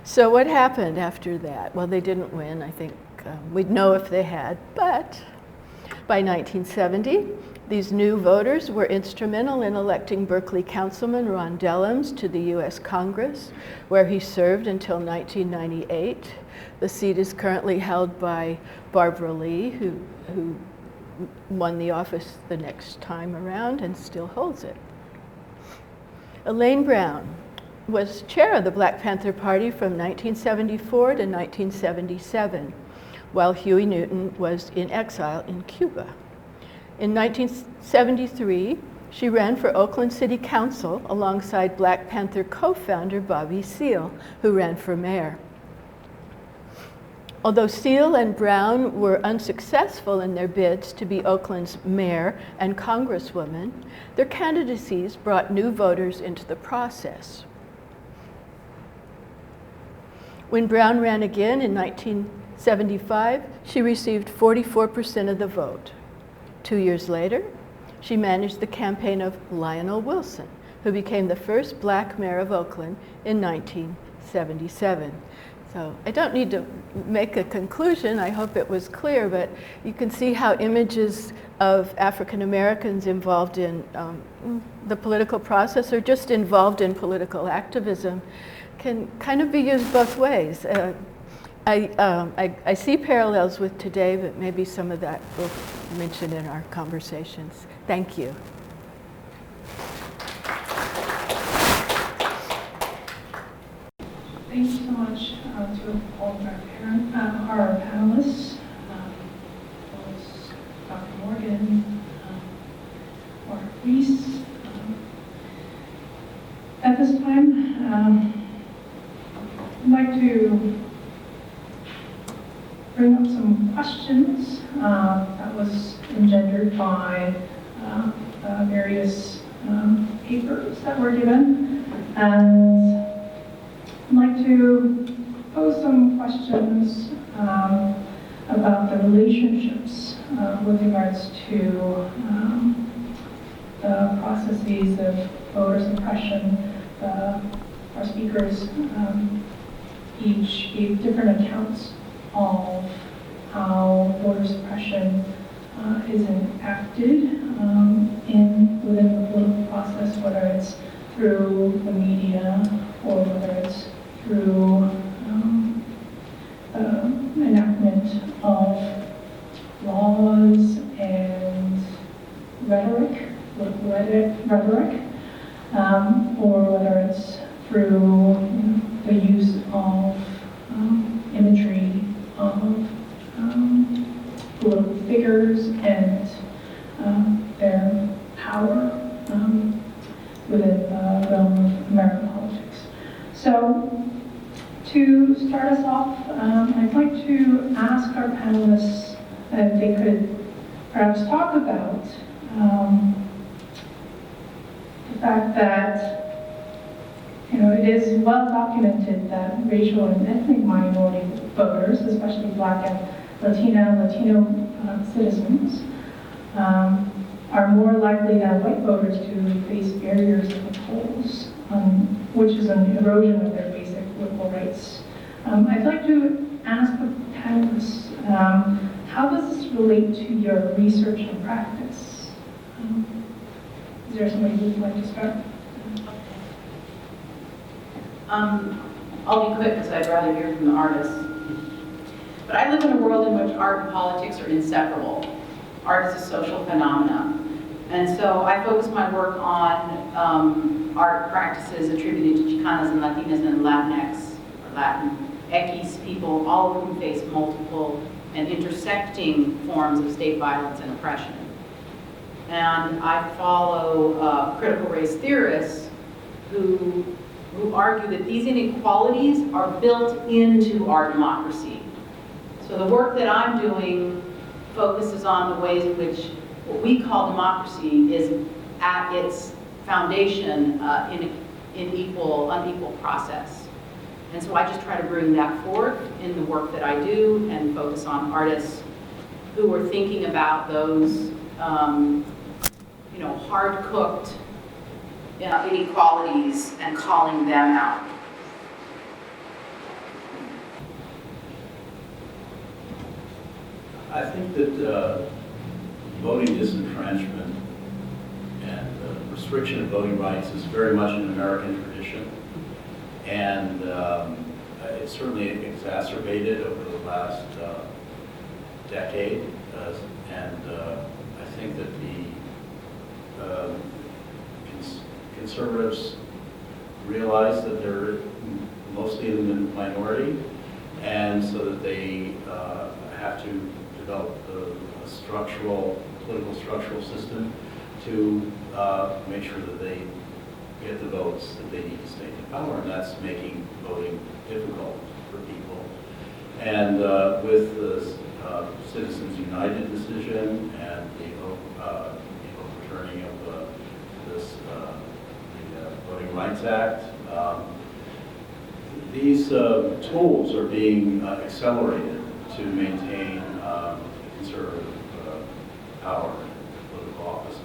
So what happened after that? Well, they didn't win. I think we'd know if they had, but by 1970, these new voters were instrumental in electing Berkeley Councilman Ron Dellums to the U.S. Congress, where he served until 1998. The seat is currently held by Barbara Lee, who won the office the next time around and still holds it. Elaine Brown was chair of the Black Panther Party from 1974 to 1977, while Huey Newton was in exile in Cuba. In 1973, she ran for Oakland City Council alongside Black Panther co-founder Bobby Seale, who ran for mayor. Although Steele and Brown were unsuccessful in their bids to be Oakland's mayor and congresswoman, their candidacies brought new voters into the process. When Brown ran again in 1975, she received 44% of the vote. 2 years later, she managed the campaign of Lionel Wilson, who became the first black mayor of Oakland in 1977. So I don't need to make a conclusion, I hope it was clear, but you can see how images of African Americans involved in the political process or just involved in political activism can kind of be used both ways. I see parallels with today, but maybe some of that we'll mention in our conversations. Thank you. Thank you so much to all of our panelists, both Dr. Morgan, Mark Reese. At this time, I'd like to bring up some questions that was engendered by various papers that were given. And I'd like to pose some questions about the relationships with regards to the processes of voter suppression. Our speakers each gave different accounts of how voter suppression is enacted within the political process, whether it's through the media or whether it's through enactment of laws and rhetoric, or whether it's through the use of imagery of political figures and their power within the realm of American politics. So, to start us off, I'd like to ask our panelists if they could perhaps talk about the fact that it is well documented that racial and ethnic minority voters, especially Black and Latino citizens, are more likely than white voters to face barriers at the polls, which is an erosion of their basic political rights. I'd like to ask the panelists, how does this relate to your research and practice? Is there somebody who would like to start? I'll be quick because I'd rather hear from the artists. But I live in a world in which art and politics are inseparable. Art is a social phenomenon. And so I focus my work on art practices attributed to Chicanas and Latinas and Latinx, or Latinx people, all of whom face multiple and intersecting forms of state violence and oppression. And I follow critical race theorists who argue that these inequalities are built into our democracy. So the work that I'm doing focuses on the ways in which what we call democracy is at its foundation in unequal process. And so I just try to bring that forth in the work that I do and focus on artists who are thinking about those hard-cooked inequalities and calling them out. I think that voting disenfranchisement and restriction of voting rights is very much an American tradition, and it's certainly exacerbated over the last decade, and I think that the conservatives realize that they're mostly in the minority, and so that they have to develop a political structural system to make sure that they get the votes that they need to stay in power, and that's making voting difficult for people. And with the Citizens United decision and the overturning of the Voting Rights Act, these tools are being accelerated to maintain conservative power in political office.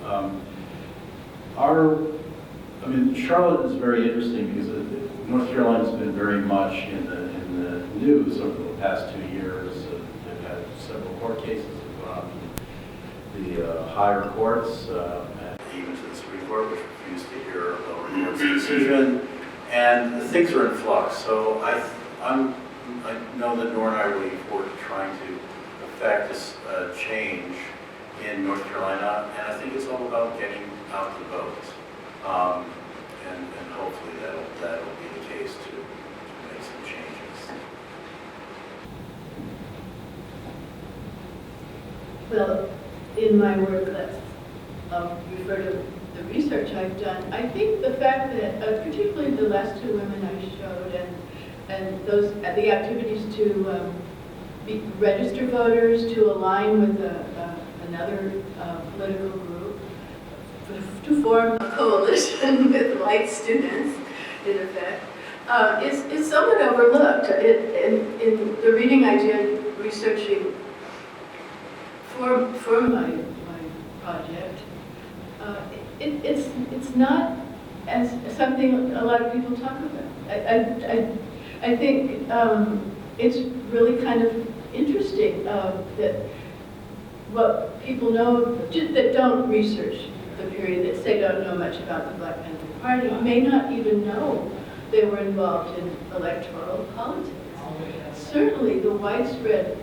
Charlotte is very interesting because North Carolina has been very much in the news over the past 2 years. They've had several court cases that have gone to the higher courts, and even to the Supreme Court, which refused to hear a lower court's decision. And things are in flux. So I know that Nora and I are looking forward to trying to affect this change in North Carolina, and I think it's all about getting out the vote. And hopefully that'll be the case to make some changes. Well, in my work, let's refer to the research I've done. I think the fact that, particularly the last 2 women I showed, and the activities to register voters, to align with another political group, to form a coalition with white students, in effect, is somewhat overlooked. In the reading I did researching for my project, it's not as something a lot of people talk about. I think it's really kind of interesting that what people know that don't research the period, that say don't know much about the Black Panther Party, may not even know they were involved in electoral politics. Certainly the widespread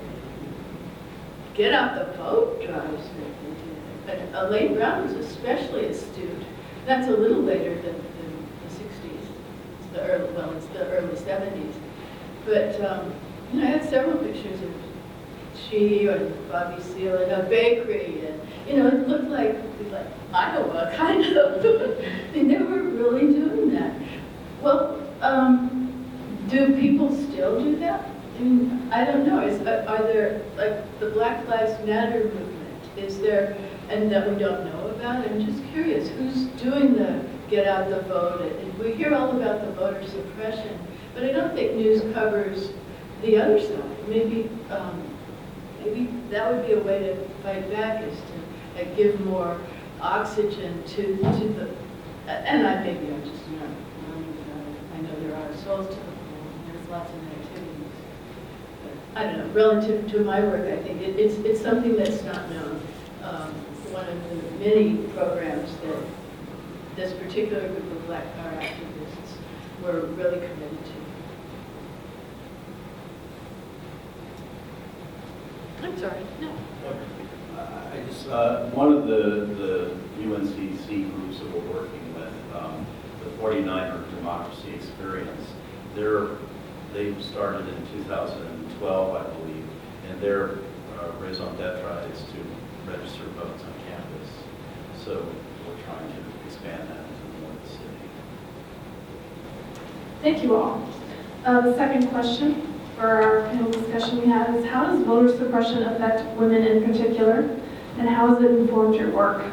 get out the vote drives that they did. But Elaine Brown was especially astute. That's a little later than the 60s. It's the early 70s. But I had several pictures of she or Bobby Seale in a bakery, and it looked like Iowa, kind of. They were really doing that. Well, do people still do that? I don't know. Are there, like the Black Lives Matter movement, is there, and that we don't know about? I'm just curious, who's doing the get out the vote? And we hear all about the voter suppression, but I don't think news covers the other side. Maybe that would be a way to fight back, is to give more oxygen to the, and I'm just not learning about it. I know there are souls to the pool, and there's lots of activities. But I don't know, relative to my work, I think it's something that's not known. One of the many programs that this particular group of Black Power activists were really committed to. I'm sorry, no. One of the UNCC groups that we're working with, the 49er Democracy Experience, they started in 2012, I believe, and their raison d'etre is to register votes on campus. So we're trying to expand that into more of the city. Thank you all. The second question for our panel discussion we have is, how does voter suppression affect women in particular, and how has it informed your work?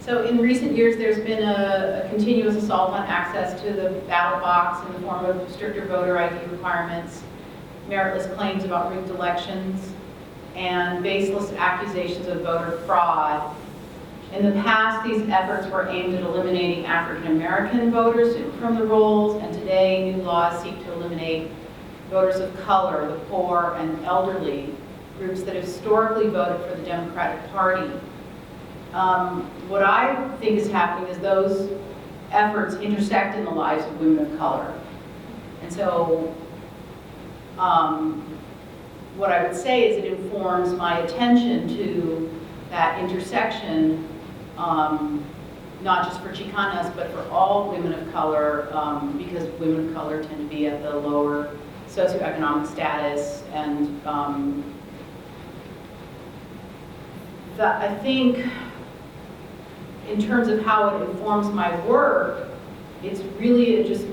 So in recent years, there's been a continuous assault on access to the ballot box in the form of stricter voter ID requirements, meritless claims about rigged elections, and baseless accusations of voter fraud. In the past, these efforts were aimed at eliminating African American voters from the rolls, and today new laws seek to eliminate voters of color, the poor, and elderly, groups that historically voted for the Democratic Party. What I think is happening is those efforts intersect in the lives of women of color. And so what I would say is it informs my attention to that intersection, not just for Chicanas, but for all women of color, because women of color tend to be at the lower socioeconomic status. And I think in terms of how it informs my work, it's really just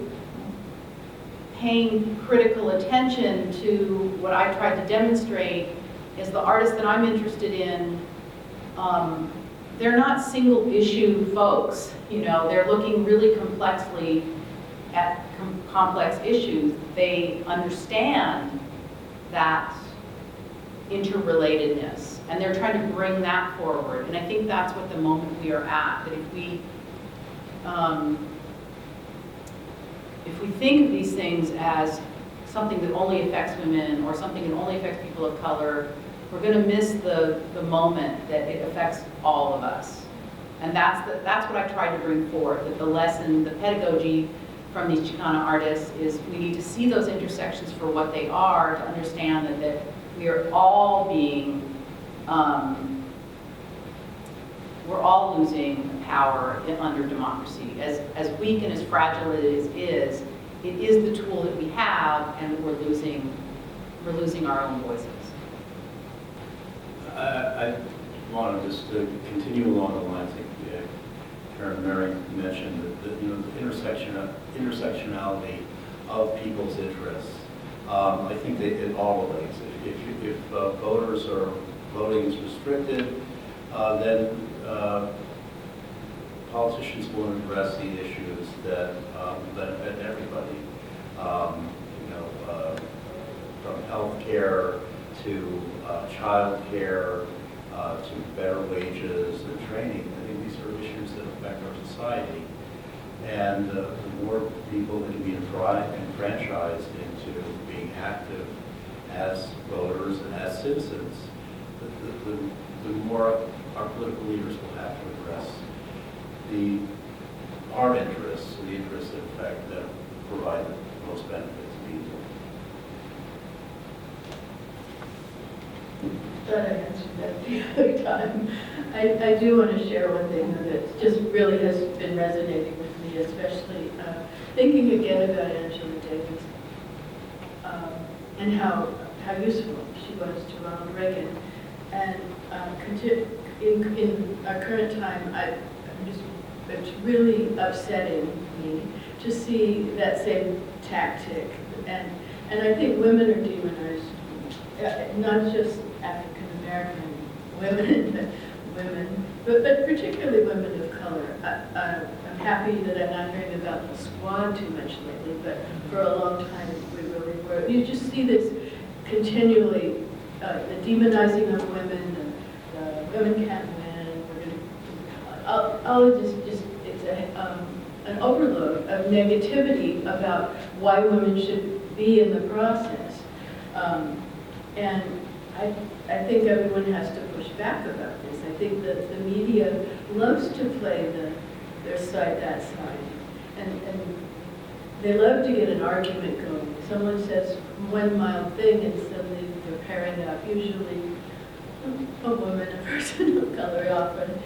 paying critical attention to what I tried to demonstrate is the artists that I'm interested in, they're not single issue folks, you know, they're looking really complexly at complex issues. They understand that interrelatedness, and they're trying to bring that forward. And I think that's what the moment we are at, that if we think of these things as something that only affects women or something that only affects people of color, we're going to miss the moment that it affects all of us. And that's what I tried to bring forth, that the lesson, the pedagogy from these Chicana artists is we need to see those intersections for what they are, to understand that we are all being, we're all losing power under democracy. As weak and as fragile it is the tool that we have, and we're losing our own voices. I want to just continue along the lines that Karen Mary mentioned, that you know, the intersectionality of people's interests. I think that it all relates. If voters or voting is restricted, then politicians will address the issues that benefit everybody. You know, from health care to child care to better wages and training. I think these are issues that affect our society. And the more people that can be enfranchised into being active as voters and as citizens, the more our political leaders will have to address our interests, the interests that provide the most benefit to people. Thought I answered that the other time. I do want to share one thing that just really has been resonating with me, especially thinking again about Angela Davis and how useful she was to Ronald Reagan. And in our current time, it's really upsetting me to see that same tactic. And I think women are demonized, not just African American women, but particularly women of color. I'm happy that I'm not hearing about the squad too much lately, but for a long time we really were. You just see this continually, the demonizing of women, the women can't win. All of this it's an overload of negativity about why women should be in the process. And I think everyone has to push back about this. I think that the media loves to play their side, that side. And they love to get an argument going. Someone says one mild thing and suddenly they're pairing up, usually a woman, a person of color often,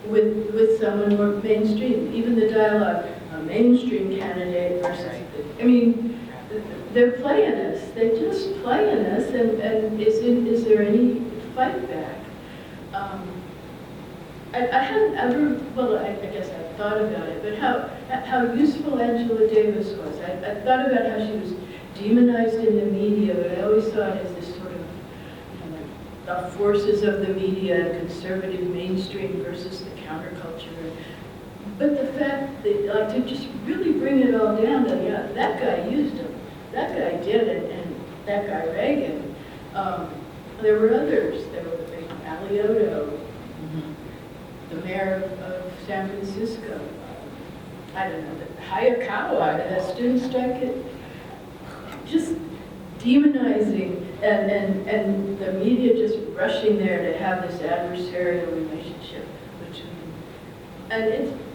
with someone more mainstream. Even the dialogue, a mainstream candidate versus, I mean, they're playing us. They just playing us, and is there any fight back? I hadn't ever, well, I guess I thought about it, but how useful Angela Davis was. I thought about how she was demonized in the media, but I always saw it as this sort of the forces of the media, conservative mainstream versus the counterculture. But the fact that, like, to just really bring it all down to, yeah, that guy used him. That guy did it, and that guy Reagan. There were others. There were Alioto, the mayor of San Francisco. I don't know, Hayakawa, the student strike. Just demonizing, and the media just rushing there to have this adversarial relationship between, and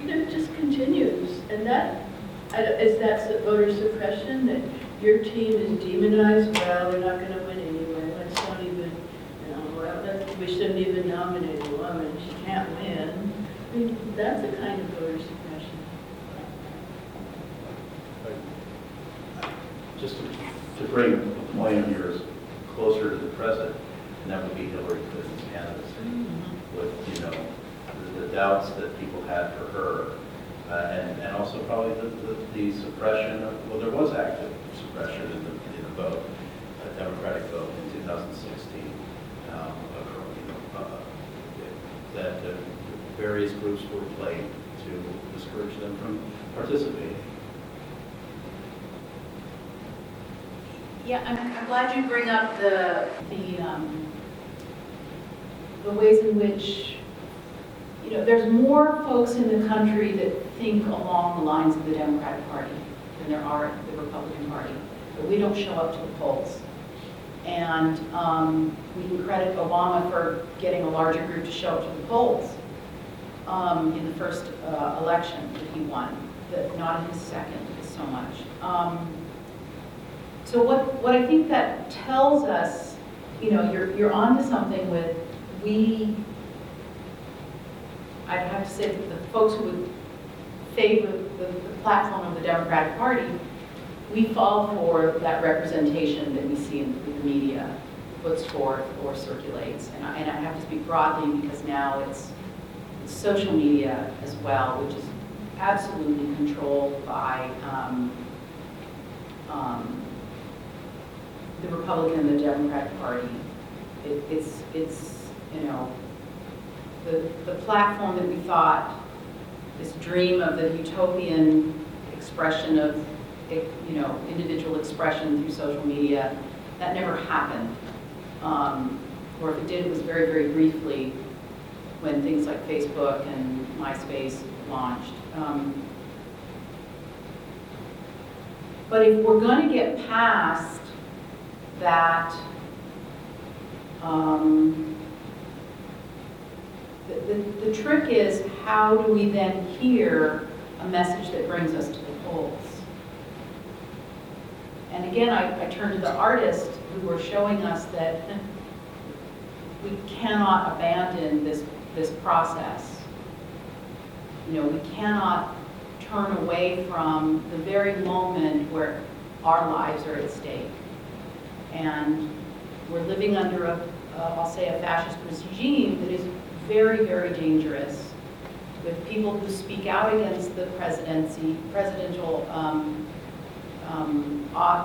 it just continues. And that's the voter suppression, that your team is demonized. Well, they're not going to win anyway. Let's not even, we shouldn't even nominate a woman. She can't win. I mean, that's a kind of voter suppression. Just to bring a point of yours closer to the present, and that would be Hillary Clinton's candidacy. With, the doubts that people had for her, And also probably the suppression of, well, there was active suppression in the vote, a Democratic vote in 2016, that various groups were played to discourage them from participating. Yeah, I'm glad you bring up the ways in which, you know, there's more folks in the country that think along the lines of the Democratic Party than there are the Republican Party, but we don't show up to the polls. And we can credit Obama for getting a larger group to show up to the polls in the first election that he won, but not in his second so much. So what I think that tells us, you know, you're onto something with I'd have to say that the folks who would favor the platform of the Democratic Party, we fall for that representation that we see in the media puts forth or circulates. And I have to speak broadly because now it's social media as well, which is absolutely controlled by the Republican and the Democratic Party. It's you know, the platform that we thought, this dream of the utopian expression of, you know, individual expression through social media, that never happened. Or if it did, it was very, very briefly when things like Facebook and MySpace launched. But if we're going to get past that, the trick is, how do we then hear a message that brings us to the polls? And again, I turn to the artists who were showing us that we cannot abandon this process. You know, we cannot turn away from the very moment where our lives are at stake. And we're living under I'll say a fascist regime that is very, very dangerous, with people who speak out against the presidential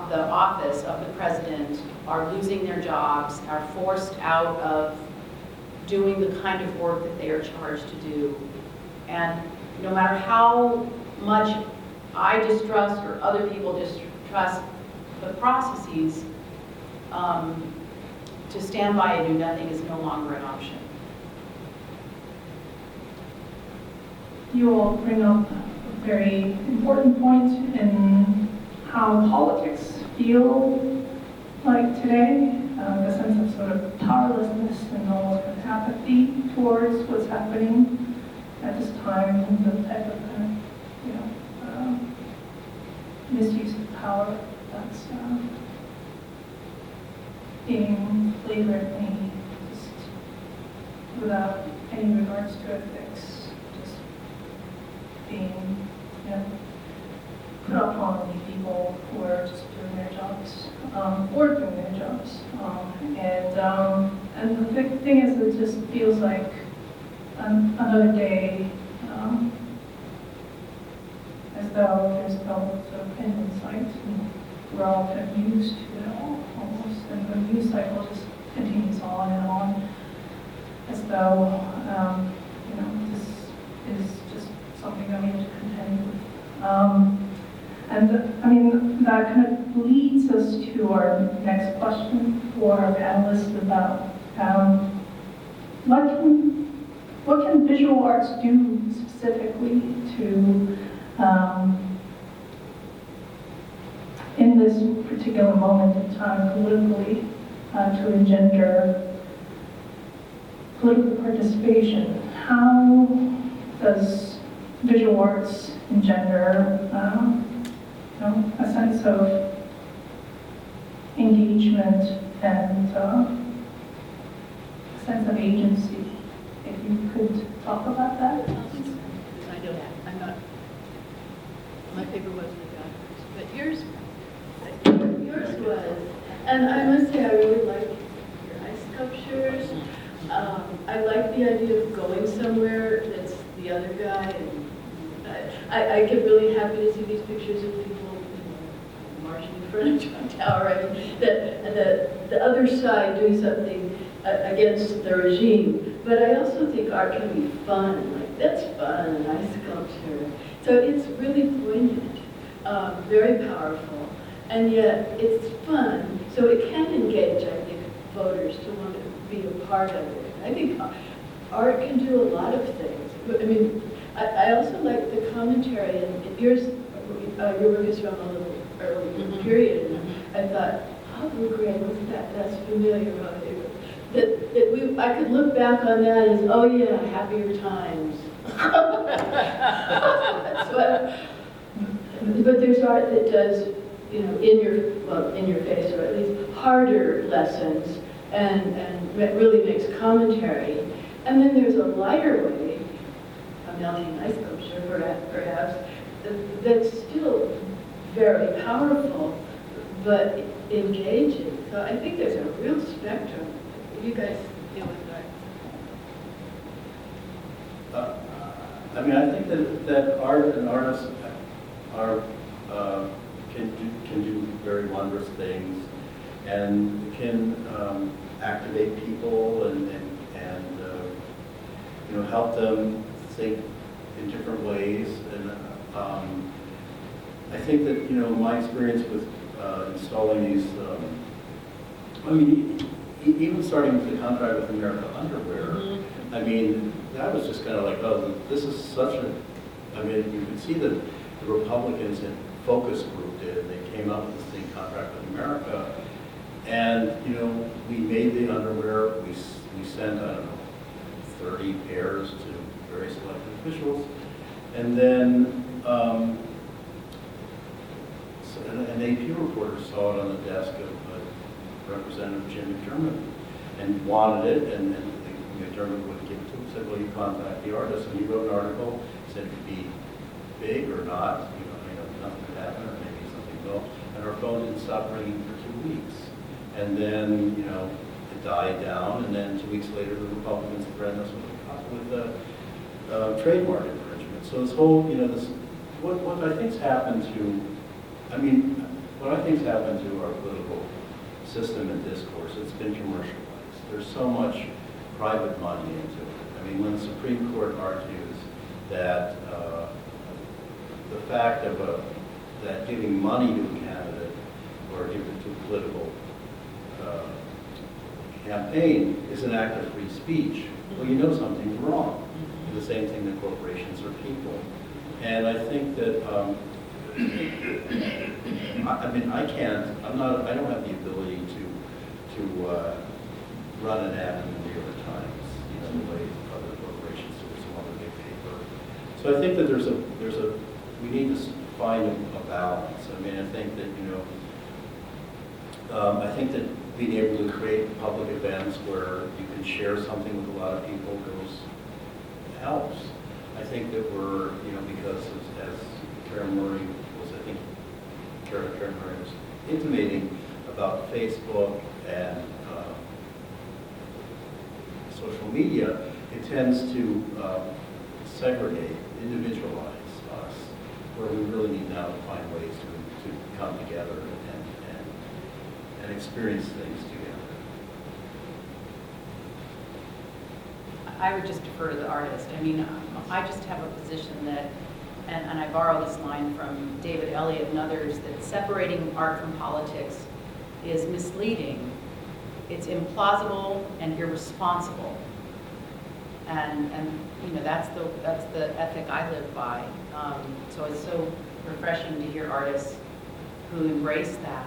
the office of the president are losing their jobs, are forced out of doing the kind of work that they are charged to do. And no matter how much I distrust or other people distrust the processes, to stand by and do nothing is no longer an option. You all bring up a very important point in how politics feel like today, the sense of sort of powerlessness and almost apathy towards what's happening at this time, the type of kind of, you know, misuse of power that's being flagrantly, just without any regards to ethics, just being, you know, put upon the people who are just doing their jobs, or doing their jobs. And the thing is, it just feels like another day, as though there's no sort of end in sight, and we're all kind of used to it all, almost. And the news cycle just continues on, as though, you know, this is just something that we have to contend with. And I mean, that kind of leads us to our next question for our panelists about what can visual arts do specifically to, in this particular moment in time politically, to engender political participation. How does visual arts engender you know, a sense of engagement and a sense of agency? If you could talk about that. I don't, I'm not, my paper wasn't about yours, but yours was. And I must say, I really like your ice sculptures. I like the idea of going somewhere that's the other guy, and I get really happy to see these pictures of people, marching in front of Trump Tower. I mean, the other side doing something against the regime. But I also think art can be fun. Like, that's fun, a nice sculpture. So it's really poignant, very powerful, and yet it's fun. So it can engage, I think, voters to want to be a part of it. I think art can do a lot of things. I mean, I also like the commentary, and your work is from a little earlier period, and I thought, oh, great, wasn't that's familiar? I could look back on that as, oh yeah, happier times. But there's art that does, in your face, or at least harder lessons, and really makes commentary. And then there's a lighter way, a melting ice sculpture perhaps, that's still very powerful, but engaging. So I think there's a real spectrum. You guys deal with art. I mean, I think that art and artists can do very wondrous things, and can activate people and help them think in different ways. And I think that my experience with installing these, I mean, even starting with the contract with America Underwear, I mean, that was just kind of like, oh, this is such a, I mean, you could see that the Republicans and focus group did, and they came up with this thing, Contract with America, and, we made the underwear, we sent, I don't know, 30 pairs to very selected officials, and then, an AP reporter saw it on the desk of Representative Jim McDermott and wanted it, and then McDermott wouldn't give it to him, said, well, you contact the artist, and he wrote an article, said it could be big or not, nothing could happen, or maybe something will, and our phone didn't stop ringing for 2 weeks. And then, it died down, and then 2 weeks later, the Republicans threatened us with trademark infringement. So this whole, what I think's happened to, I mean, what I think's happened to our political system and discourse, it's been commercialized. There's so much private money into it. I mean, when the Supreme Court argues that the fact of that giving money to a candidate or giving it to a political campaign is an act of free speech, well, something's wrong. The same thing that corporations are people. And I think that, I mean, I don't have the ability to run an ad in the New York Times, the way other corporations do, some other big paper. So I think that we need to find a balance. I mean, I think that, I think that being able to create public events where you can share something with a lot of people helps. I think that we're, because as Karen Murray was, I think, Karen Murray was intimating about Facebook and social media, it tends to segregate, individualize us, where we really need now to find ways to come together and experience things together. I would just defer to the artist. I mean, I just have a position that, and I borrow this line from David Elliott and others, that separating art from politics is misleading. It's implausible and irresponsible. And that's the ethic I live by. So it's so refreshing to hear artists who embrace that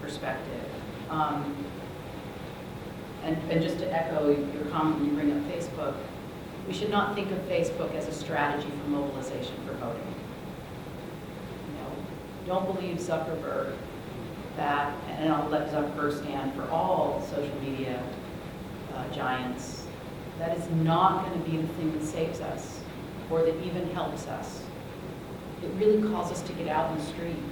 perspective. And just to echo your comment when you bring up Facebook, we should not think of Facebook as a strategy for mobilization for voting. Don't believe Zuckerberg that, and I'll let Zuckerberg stand for all social media giants. That is not going to be the thing that saves us or that even helps us. It really calls us to get out in the street.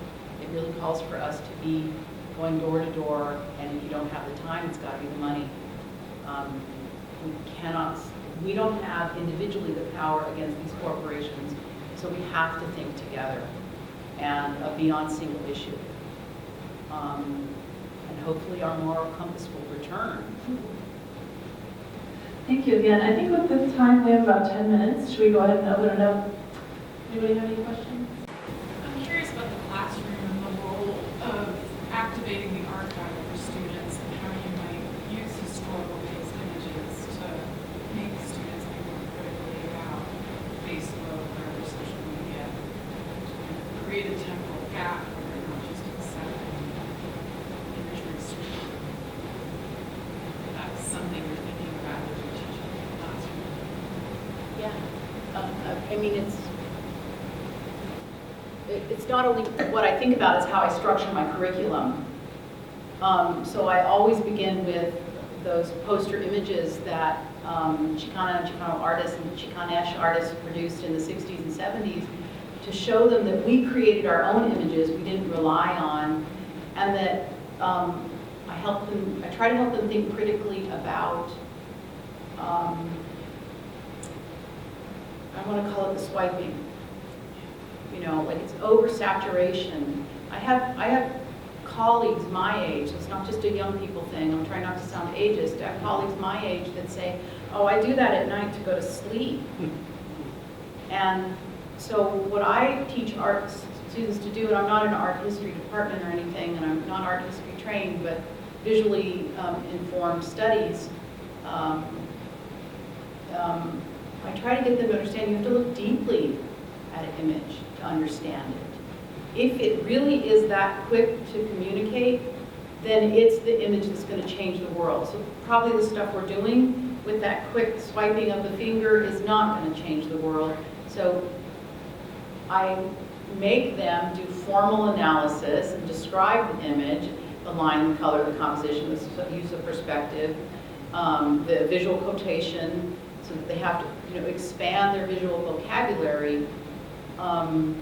It really calls for us to be going door to door, and if you don't have the time, it's got to be the money. We don't have individually the power against these corporations So we have to think together and beyond single issue. And hopefully our moral compass will return. Thank you again. I think with this time, we have about 10 minutes. Should we go ahead and open it up? Anybody have any questions? I'm curious about the classroom and the role of activating the archive for students and how you might use historical-based images to make students think more critically about Facebook or social media, to create a temporal gap where they're not just accepting imagery stream. That's something you're thinking about as you're teaching in the classroom. Yeah, I mean, it's not only what I think about, it's how I structure my curriculum. So I always begin with those poster images that Chicano artists and Chicanesh artists produced in the 60s and 70s to show them that we created our own images, we didn't rely on, and that I try to help them think critically about, I want to call it the swiping. You know, like it's oversaturation. I have colleagues my age, so it's not just a young people thing, I'm trying not to sound ageist, I have colleagues my age that say, oh, I do that at night to go to sleep. And so what I teach art students to do, and I'm not in an art history department or anything, and I'm not art history trained, but visually informed studies, I try to get them to understand you have to look deeply at an image to understand it. If it really is that quick to communicate, then it's the image that's going to change the world. So probably the stuff we're doing with that quick swiping of the finger is not going to change the world. So I make them do formal analysis and describe the image, the line, the color, the composition, the use of perspective, the visual quotation, so that they have to, expand their visual vocabulary. And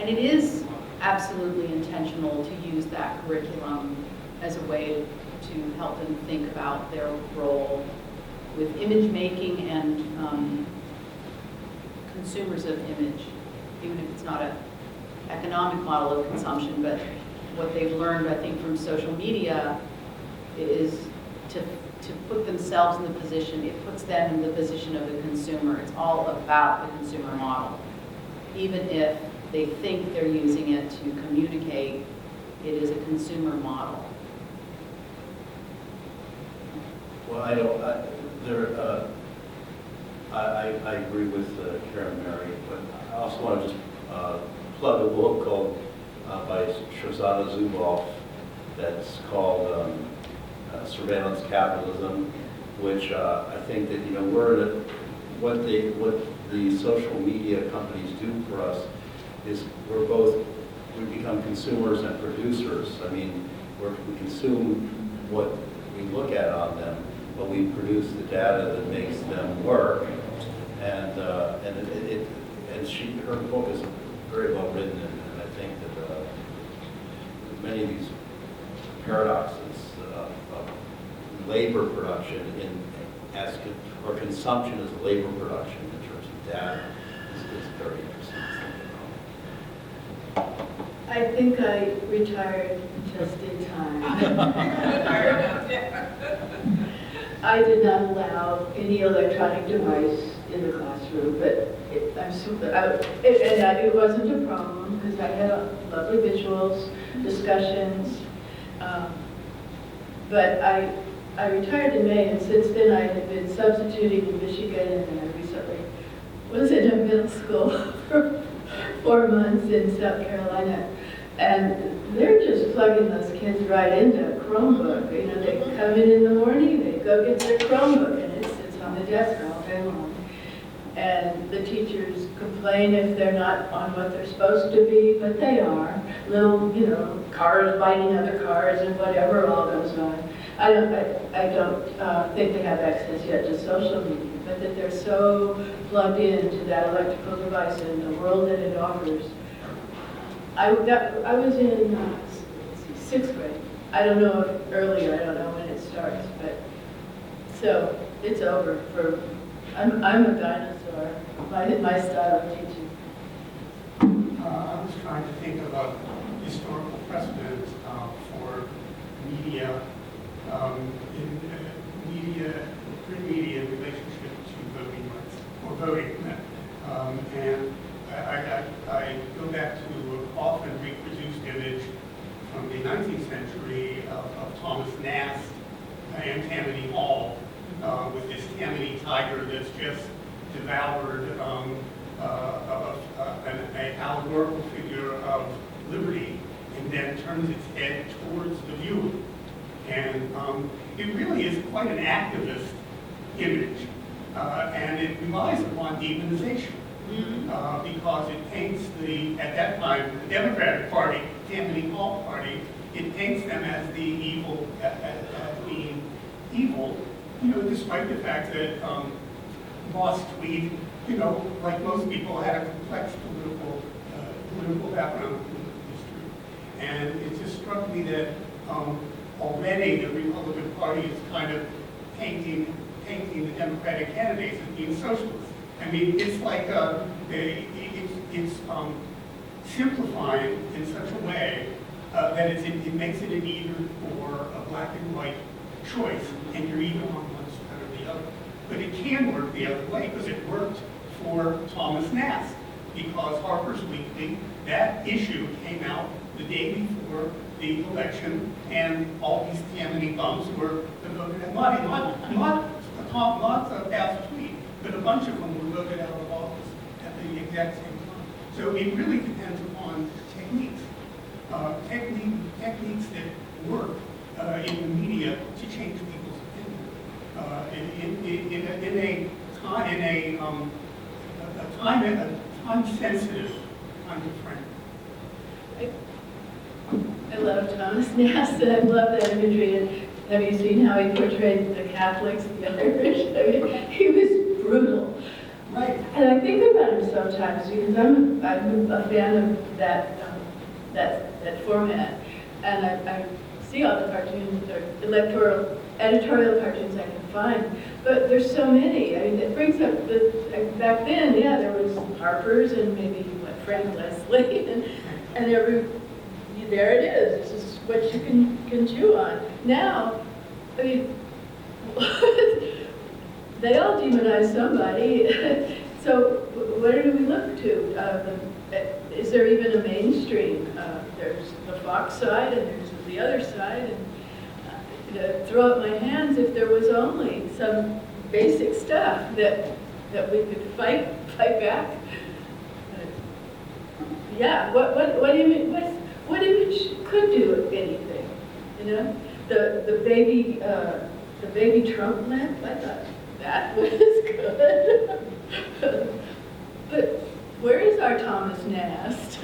it is absolutely intentional to use that curriculum as a way to help them think about their role with image making and consumers of image, even if it's not an economic model of consumption, but what they've learned, I think, from social media is to put themselves in the position, it puts them in the position of the consumer. It's all about the consumer model. Even if they think they're using it to communicate, it is a consumer model. Well, I agree with Karen Mary, but I also want to just plug a book called by Shoshana Zuboff that's called Surveillance Capitalism, which I think that what the social media companies do for us is we become consumers and producers. I mean, we consume what we look at on them, but we produce the data that makes them work. And her book is very well written, and I think that many of these paradoxes of labor production or consumption as labor production in terms of data is very interesting to think about. I think I retired just in time. I did not allow any electronic device in the classroom, but it wasn't a problem because I had lovely visuals, discussions, but I retired in May, and since then I have been substituting in Michigan, and I recently was in a middle school for 4 months in South Carolina, and they're just plugging those kids right into a Chromebook. They come in the morning, they go get their Chromebook, and it sits on the desk all day long. And the teachers complain if they're not on what they're supposed to be, but they are. Little, cars biting other cars and whatever all goes on. I don't think they have access yet to social media, but that they're so plugged into that electrical device and the world that it offers. I was in 6th grade. I don't know if earlier, I don't know when it starts, but so it's over for I'm a dinosaur, my style of teaching. I was trying to think of a historical precedent for media, pre-media relationship to voting rights, or voting. And I go back to an often reproduced image from the 19th century of Thomas Nast and Tammany Hall, with this Tammany tiger that's just devoured an allegorical figure of liberty, and then turns its head towards the viewer. And it really is quite an activist image, and it relies upon demonization, because it paints at that time, the Democratic Party, Tammany Hall Party, it paints them as the evil, as being evil, despite the fact that Boss Tweed, like most people, had a complex political background, political history. And it just struck me that already the Republican Party is kind of painting the Democratic candidates as being socialists. I mean, it's like it's simplifying in such a way that it makes it an either or, a black and white choice, and you're either on one side or the other. But it can work the other way, because it worked for Thomas Nast, because Harper's Weekly, that issue came out the day before the election, and all these Tammany bums were voted out. Not Al Tweed, but a bunch of them were voted out of office at the exact same time. So it really depends upon techniques. Techniques that work in the media to change people's opinion. In a time-sensitive kind of frame. I love Thomas Nast, and I love that imagery. And have you seen how he portrayed the Catholics, the Irish? I mean, he was brutal. Right. And I think about him sometimes because I'm a fan of that format, and I see all the cartoons or editorial cartoons I can find, but there's so many. I mean, it brings up back then, yeah, there was Harper's and maybe Frank Leslie, and there it is. This is what you can chew on. Now, I mean, they all demonize somebody. So where do we look to? Is there even a mainstream? There's the Fox side and there's the other side. And throw up my hands if there was only some basic stuff that we could fight back. Yeah. What do you mean? What image could do anything? The baby Trump lamp. I thought that was good. But where is our Thomas Nast?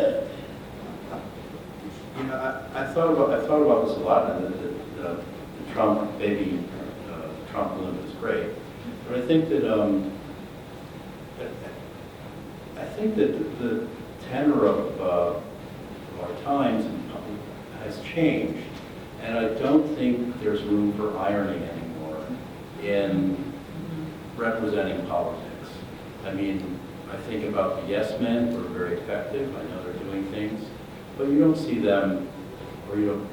I thought about this a lot, and the Trump baby Trump limp is great, but I think that the tenor of our times has changed, and I don't think there's room for irony anymore in representing politics. I mean, I think about the yes men who are very effective. I know they're doing things, but you don't see them, or you don't,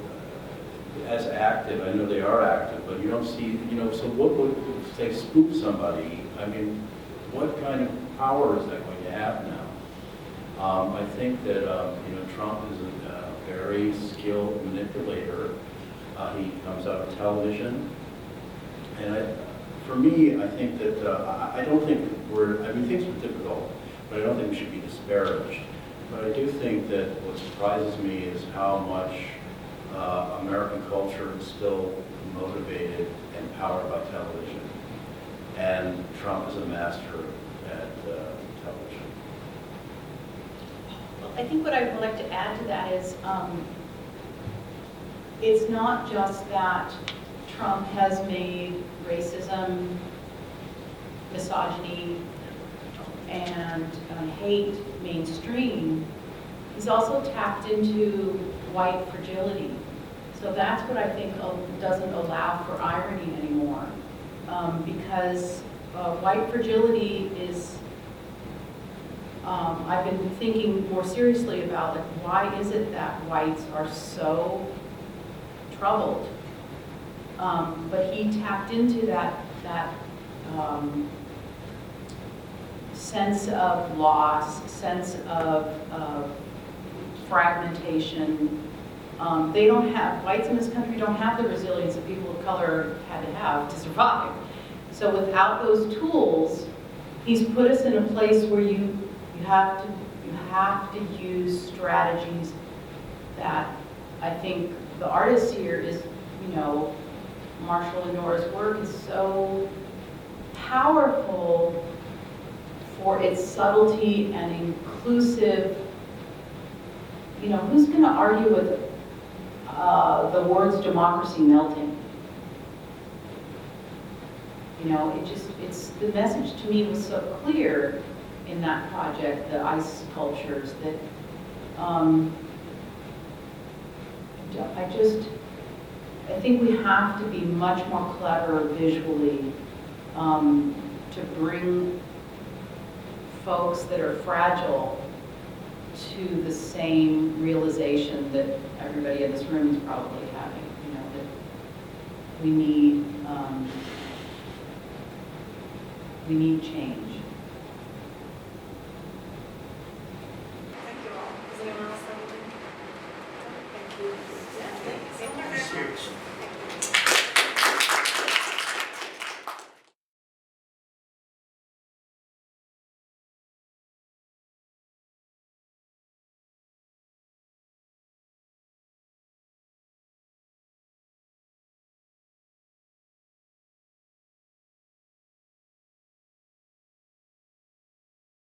as active. I know they are active, but you don't see, so what would, if they spook somebody, I mean, what kind of power is that going to have now? I think that, Trump is a very skilled manipulator. He comes out of television, and for me, I think that, I don't think things are difficult, but I don't think we should be disparaged. But I do think that what surprises me is how much American culture is still motivated and powered by television. And Trump is a master at television. Well, I think what I would like to add to that is it's not just that Trump has made racism, misogyny, and hate mainstream. He's also tapped into white fragility. So that's what I think doesn't allow for irony anymore. Because white fragility is, I've been thinking more seriously about, like, why is it that whites are so troubled? But he tapped into that sense of loss, sense of fragmentation. They don't have, whites in this country don't have the resilience that people of color had to have to survive. So without those tools, he's put us in a place where you have to use strategies that I think the artist here is, you know, Marshall and Nora's work is so powerful for its subtlety and inclusive. You know, who's going to argue with the words democracy melting? You know, it's the message to me was so clear in that project, the ice sculptures, that I think we have to be much more clever visually to bring folks that are fragile to the same realization that everybody in this room is probably having, you know, that we need change. Thank you all. Does anyone else have anything? Thank you. Yeah, thank you so much. Seriously.